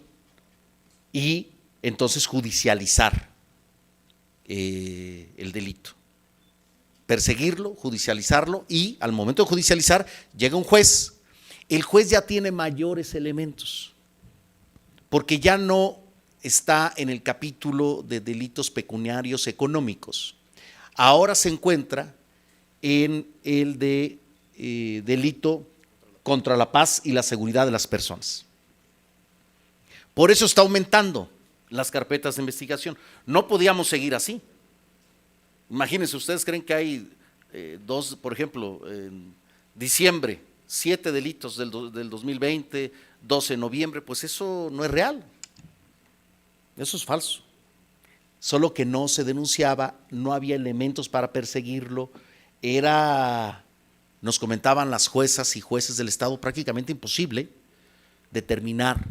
y entonces judicializar el delito. Perseguirlo, judicializarlo y al momento de judicializar llega un juez. El juez ya tiene mayores elementos, porque ya no está en el capítulo de delitos pecuniarios económicos. Ahora se encuentra en el de delito contra la paz y la seguridad de las personas. Por eso está aumentando las carpetas de investigación. No podíamos seguir así. Imagínense, ustedes creen que hay por ejemplo, en diciembre, 7 delitos del 2020, 12 de noviembre, pues eso no es real. Eso es falso. Solo que no se denunciaba, no había elementos para perseguirlo, nos comentaban las juezas y jueces del Estado, prácticamente imposible determinar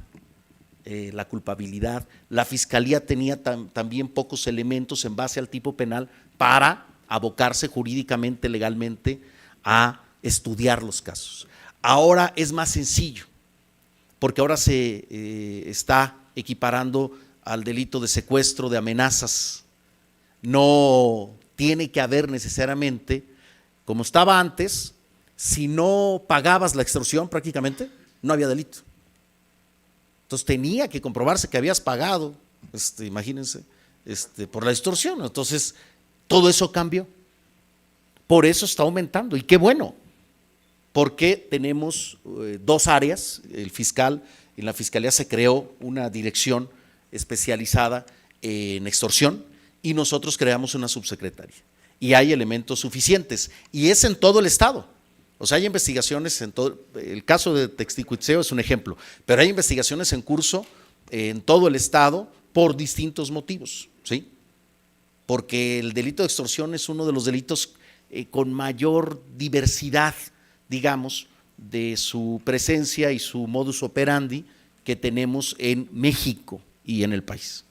la culpabilidad. La Fiscalía tenía también pocos elementos en base al tipo penal para abocarse jurídicamente, legalmente, a estudiar los casos. Ahora es más sencillo, porque ahora se está equiparando al delito de secuestro, de amenazas. No tiene que haber necesariamente, como estaba antes, si no pagabas la extorsión prácticamente, no había delito. Entonces tenía que comprobarse que habías pagado, imagínense, por la extorsión. Entonces todo eso cambió. Por eso está aumentando. Y qué bueno, porque tenemos dos áreas. El fiscal, en la Fiscalía se creó una dirección especializada en extorsión y nosotros creamos una subsecretaría. Y hay elementos suficientes. Y es en todo el estado. O sea, hay investigaciones en todo, el caso de Texticuitzeo es un ejemplo, pero hay investigaciones en curso en todo el estado por distintos motivos, ¿sí? Porque el delito de extorsión es uno de los delitos con mayor diversidad, digamos, de su presencia y su modus operandi que tenemos en México y en el país.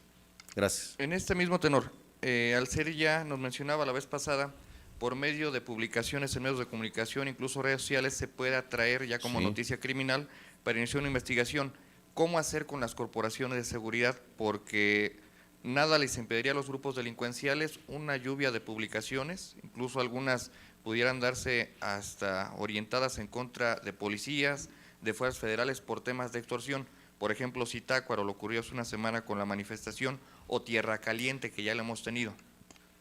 Gracias. En este mismo tenor, al ser ya, nos mencionaba la vez pasada, por medio de publicaciones en medios de comunicación, incluso redes sociales, se puede atraer ya como noticia criminal para iniciar una investigación. ¿Cómo hacer con las corporaciones de seguridad? Porque nada les impediría a los grupos delincuenciales una lluvia de publicaciones, incluso algunas pudieran darse hasta orientadas en contra de policías, de fuerzas federales por temas de extorsión. Por ejemplo, Zitácuaro, lo ocurrió hace una semana con la manifestación, o Tierra Caliente, que ya la hemos tenido.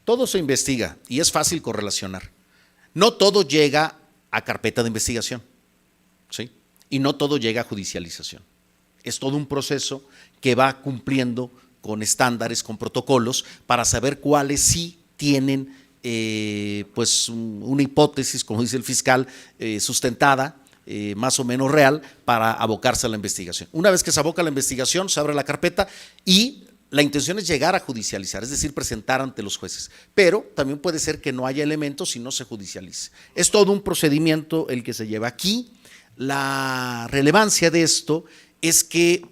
Todo se investiga y es fácil correlacionar. No todo llega a carpeta de investigación, ¿sí? Y no todo llega a judicialización. Es todo un proceso que va cumpliendo con estándares, con protocolos, para saber cuáles sí tienen pues una hipótesis, como dice el fiscal, sustentada, más o menos real, para abocarse a la investigación. Una vez que se aboca a la investigación, se abre la carpeta y la intención es llegar a judicializar, es decir, presentar ante los jueces. Pero también puede ser que no haya elementos y no se judicialice. Es todo un procedimiento el que se lleva aquí. La relevancia de esto es que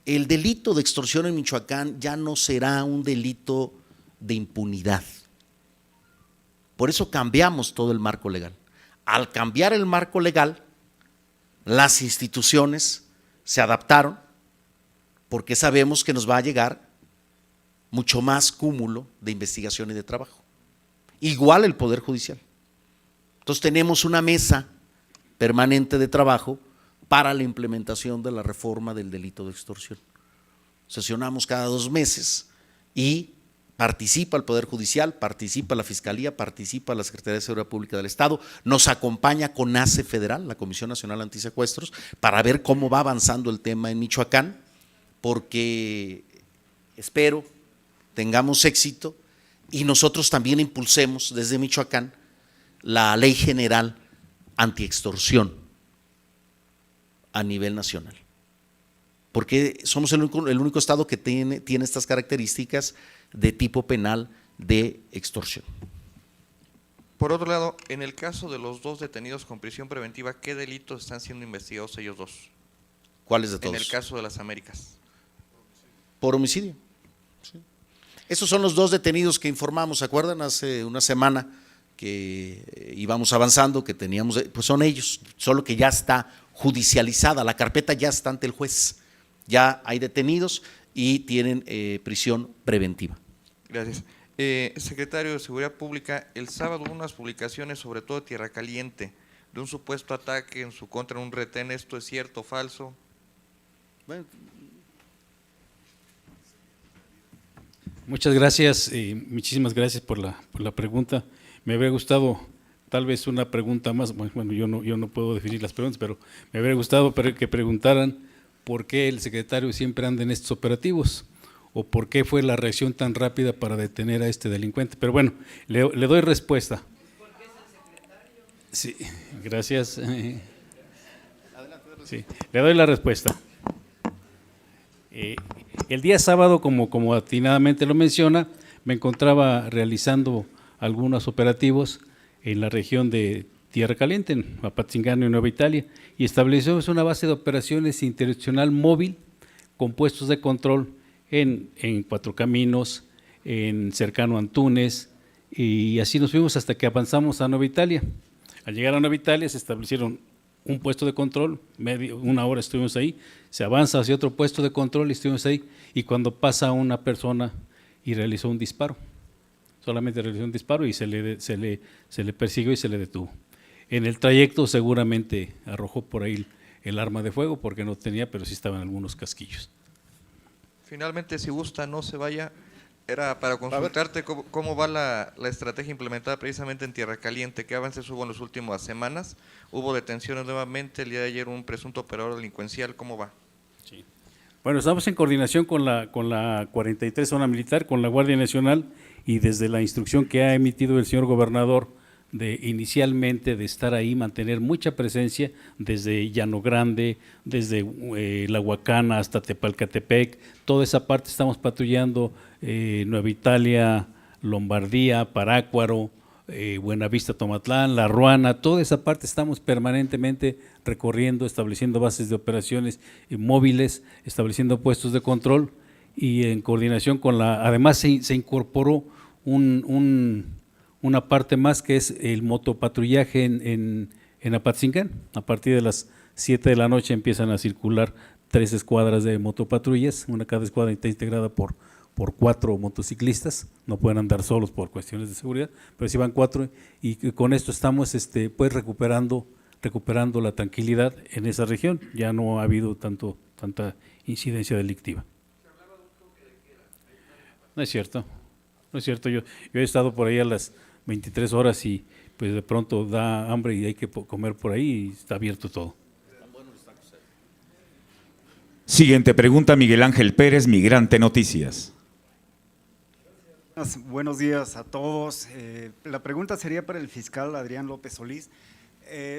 el delito de extorsión en Michoacán ya no será un delito de impunidad. Por eso cambiamos todo el marco legal. Al cambiar el marco legal, las instituciones se adaptaron porque sabemos que nos va a llegar mucho más cúmulo de investigación y de trabajo. Igual el Poder Judicial. Entonces tenemos una mesa permanente de trabajo para la implementación de la reforma del delito de extorsión. Sesionamos cada 2 meses y participa el Poder Judicial, participa la Fiscalía, participa la Secretaría de Seguridad Pública del Estado, nos acompaña CONACE Federal, la Comisión Nacional Antisecuestros, para ver cómo va avanzando el tema en Michoacán, porque espero tengamos éxito y nosotros también impulsemos desde Michoacán la Ley General Antiextorsión a nivel nacional, porque somos el único estado que tiene estas características de tipo penal de extorsión. Por otro lado, en el caso de los 2 detenidos con prisión preventiva, ¿qué delitos están siendo investigados ellos 2? ¿Cuáles de todos? En el caso de las Américas. Por homicidio. Sí. Esos son los 2 detenidos que informamos, ¿se acuerdan? Hace una semana que íbamos avanzando, que teníamos, pues son ellos, solo que ya está judicializada, la carpeta ya está ante el juez, ya hay detenidos y tienen prisión preventiva. Gracias. Secretario de Seguridad Pública, el sábado hubo unas publicaciones, sobre todo de Tierra Caliente, de un supuesto ataque en su contra en un retén. ¿Esto es cierto o falso? Bueno. Muchas gracias, muchísimas gracias por la pregunta. Me habría gustado tal vez una pregunta más, bueno, yo no puedo definir las preguntas, pero me habría gustado que preguntaran por qué el secretario siempre anda en estos operativos o por qué fue la reacción tan rápida para detener a este delincuente. Pero bueno, le doy respuesta. Sí, gracias. Sí, le doy la respuesta. El día sábado, como atinadamente lo menciona, me encontraba realizando algunos operativos en la región de Tierra Caliente, en Apatzingán y Nueva Italia, y establecimos una base de operaciones interinstitucional móvil con puestos de control en Cuatro Caminos, en cercano a Antunes, y así nos fuimos hasta que avanzamos a Nueva Italia. Al llegar a Nueva Italia se establecieron un puesto de control, una hora estuvimos ahí, se avanza hacia otro puesto de control y estuvimos ahí, y cuando pasa una persona y realizó un disparo, solamente realizó un disparo y se le persiguió y se le detuvo. En el trayecto seguramente arrojó por ahí el arma de fuego, porque no tenía, pero sí estaban algunos casquillos. Finalmente, si gusta, no se vaya. Era para consultarte cómo va la estrategia implementada precisamente en Tierra Caliente. ¿Qué avances hubo en las últimas semanas? Hubo detenciones nuevamente, el día de ayer un presunto operador delincuencial. ¿Cómo va? Sí. Bueno, estamos en coordinación con la 43 Zona Militar, con la Guardia Nacional, y desde la instrucción que ha emitido el señor gobernador inicialmente de estar ahí, mantener mucha presencia desde Llano Grande, desde La Huacana hasta Tepalcatepec, toda esa parte estamos patrullando, Nueva Italia, Lombardía, Parácuaro, Buenavista, Tomatlán, La Ruana, toda esa parte estamos permanentemente recorriendo, estableciendo bases de operaciones móviles, estableciendo puestos de control, y en coordinación con además se incorporó una parte más, que es el motopatrullaje en Apatzingán. A partir de las 7 de la noche empiezan a circular 3 escuadras de motopatrullas, cada escuadra está integrada por 4 motociclistas, no pueden andar solos por cuestiones de seguridad, pero sí van 4, y con esto estamos pues recuperando la tranquilidad en esa región. Ya no ha habido tanta incidencia delictiva. No es cierto, No es cierto, yo he estado por ahí a las 23 horas y pues de pronto da hambre y hay que comer por ahí y está abierto todo. Siguiente pregunta, Miguel Ángel Pérez, Migrante Noticias. Buenos días a todos. La pregunta sería para el fiscal Adrián López Solís.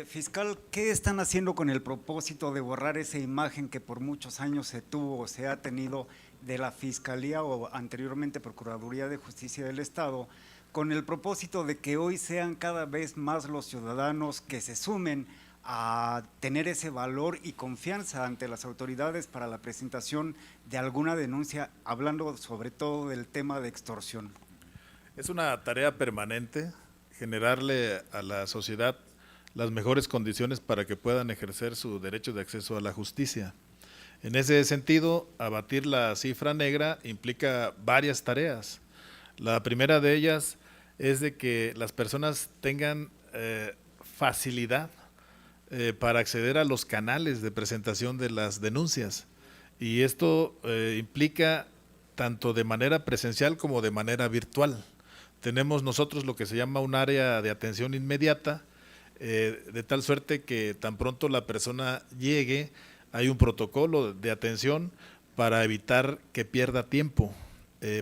Fiscal, ¿qué están haciendo con el propósito de borrar esa imagen que por muchos años se tuvo o se ha tenido de la Fiscalía o anteriormente Procuraduría de Justicia del Estado, con el propósito de que hoy sean cada vez más los ciudadanos que se sumen a tener ese valor y confianza ante las autoridades para la presentación de alguna denuncia, hablando sobre todo del tema de extorsión? Es una tarea permanente generarle a la sociedad las mejores condiciones para que puedan ejercer su derecho de acceso a la justicia. En ese sentido, abatir la cifra negra implica varias tareas. La primera de ellas es de que las personas tengan facilidad para acceder a los canales de presentación de las denuncias, y esto implica tanto de manera presencial como de manera virtual. Tenemos nosotros lo que se llama un área de atención inmediata, de tal suerte que tan pronto la persona llegue, hay un protocolo de atención para evitar que pierda tiempo,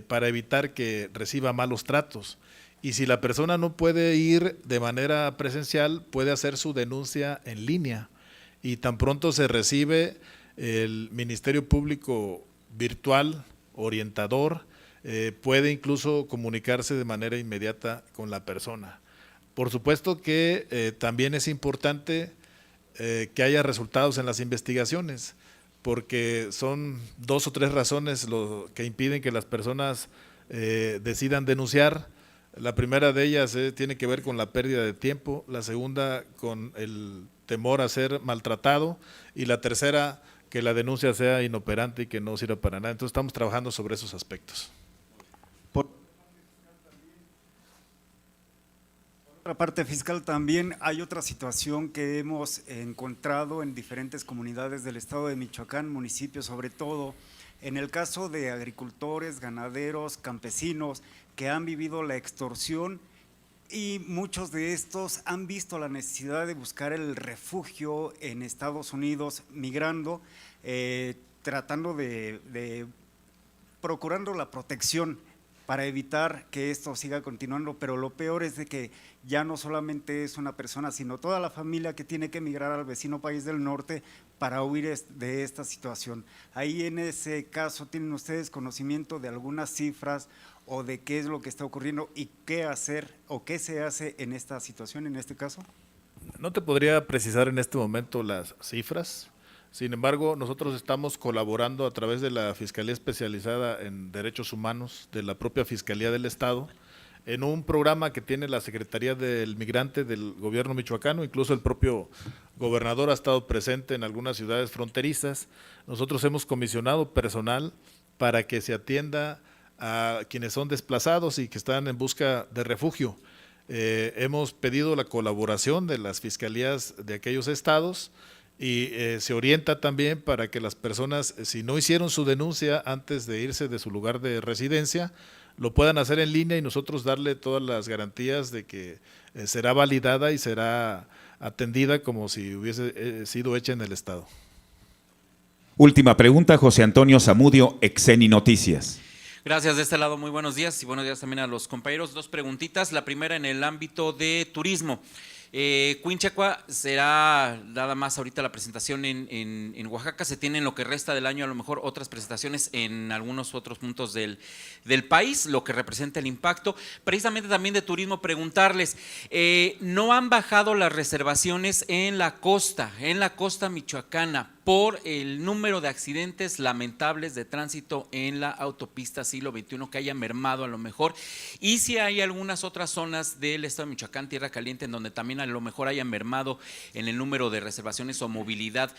para evitar que reciba malos tratos. Y si la persona no puede ir de manera presencial, puede hacer su denuncia en línea. Y tan pronto se recibe el Ministerio Público virtual, orientador, puede incluso comunicarse de manera inmediata con la persona. Por supuesto que también es importante que haya resultados en las investigaciones, porque son 2 o 3 razones lo que impiden que las personas decidan denunciar. La primera de ellas tiene que ver con la pérdida de tiempo, la segunda con el temor a ser maltratado y la tercera que la denuncia sea inoperante y que no sirva para nada. Entonces estamos trabajando sobre esos aspectos. Por otra parte, fiscal, también hay otra situación que hemos encontrado en diferentes comunidades del estado de Michoacán, municipios sobre todo, en el caso de agricultores, ganaderos, campesinos, que han vivido la extorsión y muchos de estos han visto la necesidad de buscar el refugio en Estados Unidos, migrando, tratando procurando la protección para evitar que esto siga continuando, pero lo peor es de que ya no solamente es una persona, sino toda la familia que tiene que emigrar al vecino país del norte para huir de esta situación. Ahí en ese caso, ¿tienen ustedes conocimiento de algunas cifras o de qué es lo que está ocurriendo y qué hacer o qué se hace en esta situación, en este caso? No te podría precisar en este momento las cifras. Sin embargo, nosotros estamos colaborando a través de la Fiscalía Especializada en Derechos Humanos de la propia Fiscalía del Estado en un programa que tiene la Secretaría del Migrante del gobierno michoacano, incluso el propio gobernador ha estado presente en algunas ciudades fronterizas. Nosotros hemos comisionado personal para que se atienda a quienes son desplazados y que están en busca de refugio. Hemos pedido la colaboración de las fiscalías de aquellos estados y se orienta también para que las personas, si no hicieron su denuncia antes de irse de su lugar de residencia, lo puedan hacer en línea y nosotros darle todas las garantías de que será validada y será atendida como si hubiese sido hecha en el estado. Última pregunta, José Antonio Zamudio, Exeni Noticias. Gracias, de este lado muy buenos días y buenos días también a los compañeros. 2 preguntitas, la primera en el ámbito de turismo. Cuinchacua será nada más ahorita la presentación en Oaxaca, se tiene en lo que resta del año a lo mejor otras presentaciones en algunos otros puntos del país, lo que representa el impacto. Precisamente también de turismo, preguntarles, no han bajado las reservaciones en la costa michoacana por el número de accidentes lamentables de tránsito en la autopista siglo XXI que haya mermado a lo mejor, y si hay algunas otras zonas del estado de Michoacán, Tierra Caliente, en donde también a lo mejor haya mermado en el número de reservaciones o movilidad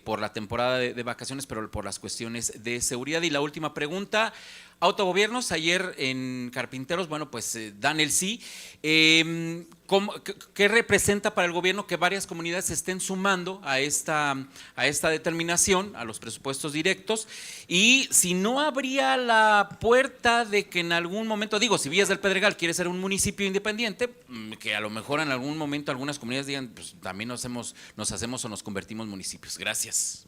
por la temporada de vacaciones, pero por las cuestiones de seguridad. Y la última pregunta, Autogobiernos, ayer en Carpinteros, bueno, pues dan el sí. ¿Qué representa para el gobierno que varias comunidades se estén sumando a esta determinación, a los presupuestos directos? Y si no habría la puerta de que en algún momento, digo, si Villas del Pedregal quiere ser un municipio independiente, que a lo mejor en algún momento algunas comunidades digan, pues también nos hacemos o nos convertimos en municipios. Gracias.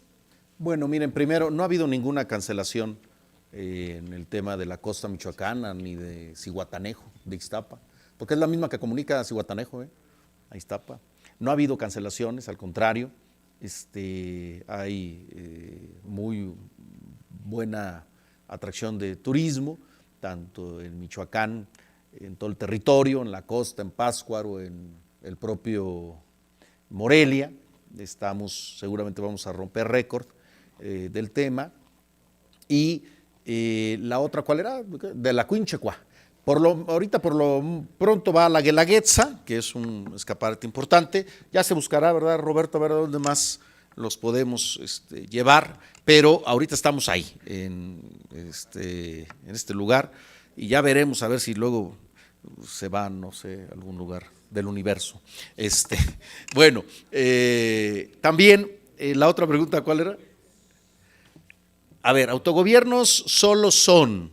Bueno, miren, primero, no ha habido ninguna cancelación en el tema de la costa michoacana ni de Zihuatanejo, de Ixtapa, porque es la misma que comunica a Zihuatanejo, a Ixtapa. No ha habido cancelaciones, al contrario, hay muy buena atracción de turismo, tanto en Michoacán, en todo el territorio, en la costa, en Pátzcuaro, en el propio Morelia. Seguramente vamos a romper récord del tema. Y la otra, ¿cuál era? De la Quinchecua. Ahorita por lo pronto va a la Guelaguetza, que es un escaparate importante. Ya se buscará, ¿verdad, Roberto? A ver dónde más los podemos llevar, pero ahorita estamos ahí, en este lugar, y ya veremos a ver si luego se va, no sé, a algún lugar del universo. Bueno, también la otra pregunta, ¿cuál era? A ver, autogobiernos solo son,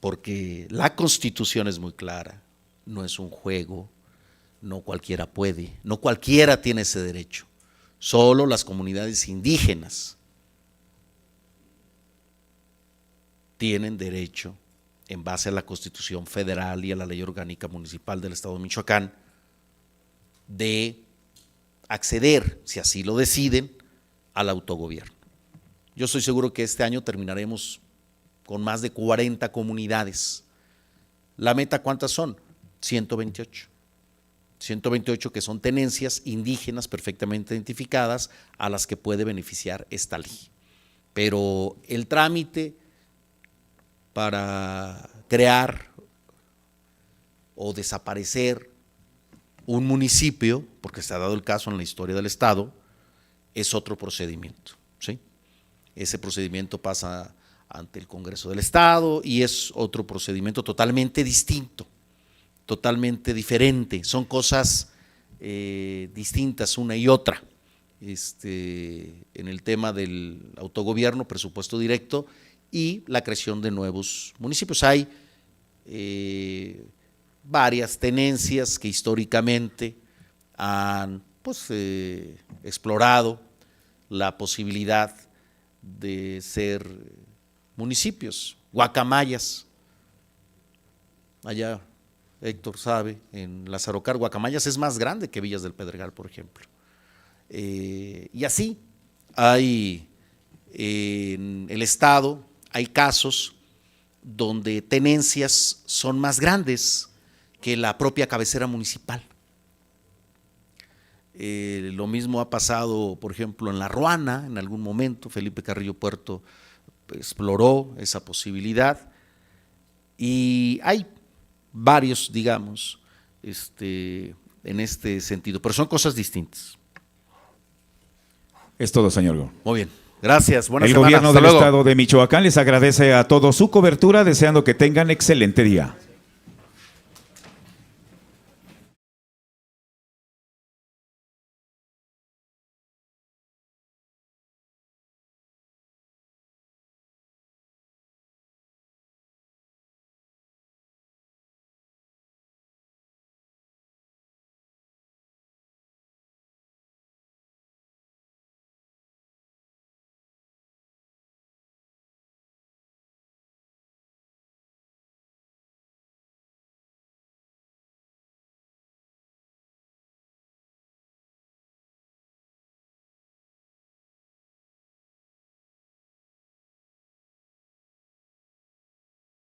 porque la Constitución es muy clara, no es un juego, no cualquiera puede, no cualquiera tiene ese derecho, solo las comunidades indígenas tienen derecho, en base a la Constitución Federal y a la Ley Orgánica Municipal del Estado de Michoacán, de acceder, si así lo deciden, al autogobierno. Yo estoy seguro que este año terminaremos con más de 40 comunidades. ¿La meta cuántas son? 128. 128 que son tenencias indígenas perfectamente identificadas a las que puede beneficiar esta ley. Pero el trámite para crear o desaparecer un municipio, porque se ha dado el caso en la historia del Estado, es otro procedimiento, ¿sí? Ese procedimiento pasa ante el Congreso del Estado y es otro procedimiento totalmente distinto, totalmente diferente, son cosas distintas una y otra. En el tema del autogobierno, presupuesto directo y la creación de nuevos municipios. Hay varias tenencias que históricamente han explorado la posibilidad de ser municipios, guacamayas, allá Héctor sabe, en Lázaro Cárdenas, Guacamayas es más grande que Villas del Pedregal, por ejemplo. Y así hay en el Estado, hay casos donde tenencias son más grandes que la propia cabecera municipal. Lo mismo ha pasado, por ejemplo, en La Ruana, en algún momento, Felipe Carrillo Puerto exploró esa posibilidad y hay varios, digamos, en este sentido, pero son cosas distintas. Es todo, señor. Muy bien, gracias. Buenas El gobierno del Estado de Michoacán les agradece a todos su cobertura, deseando que tengan excelente día.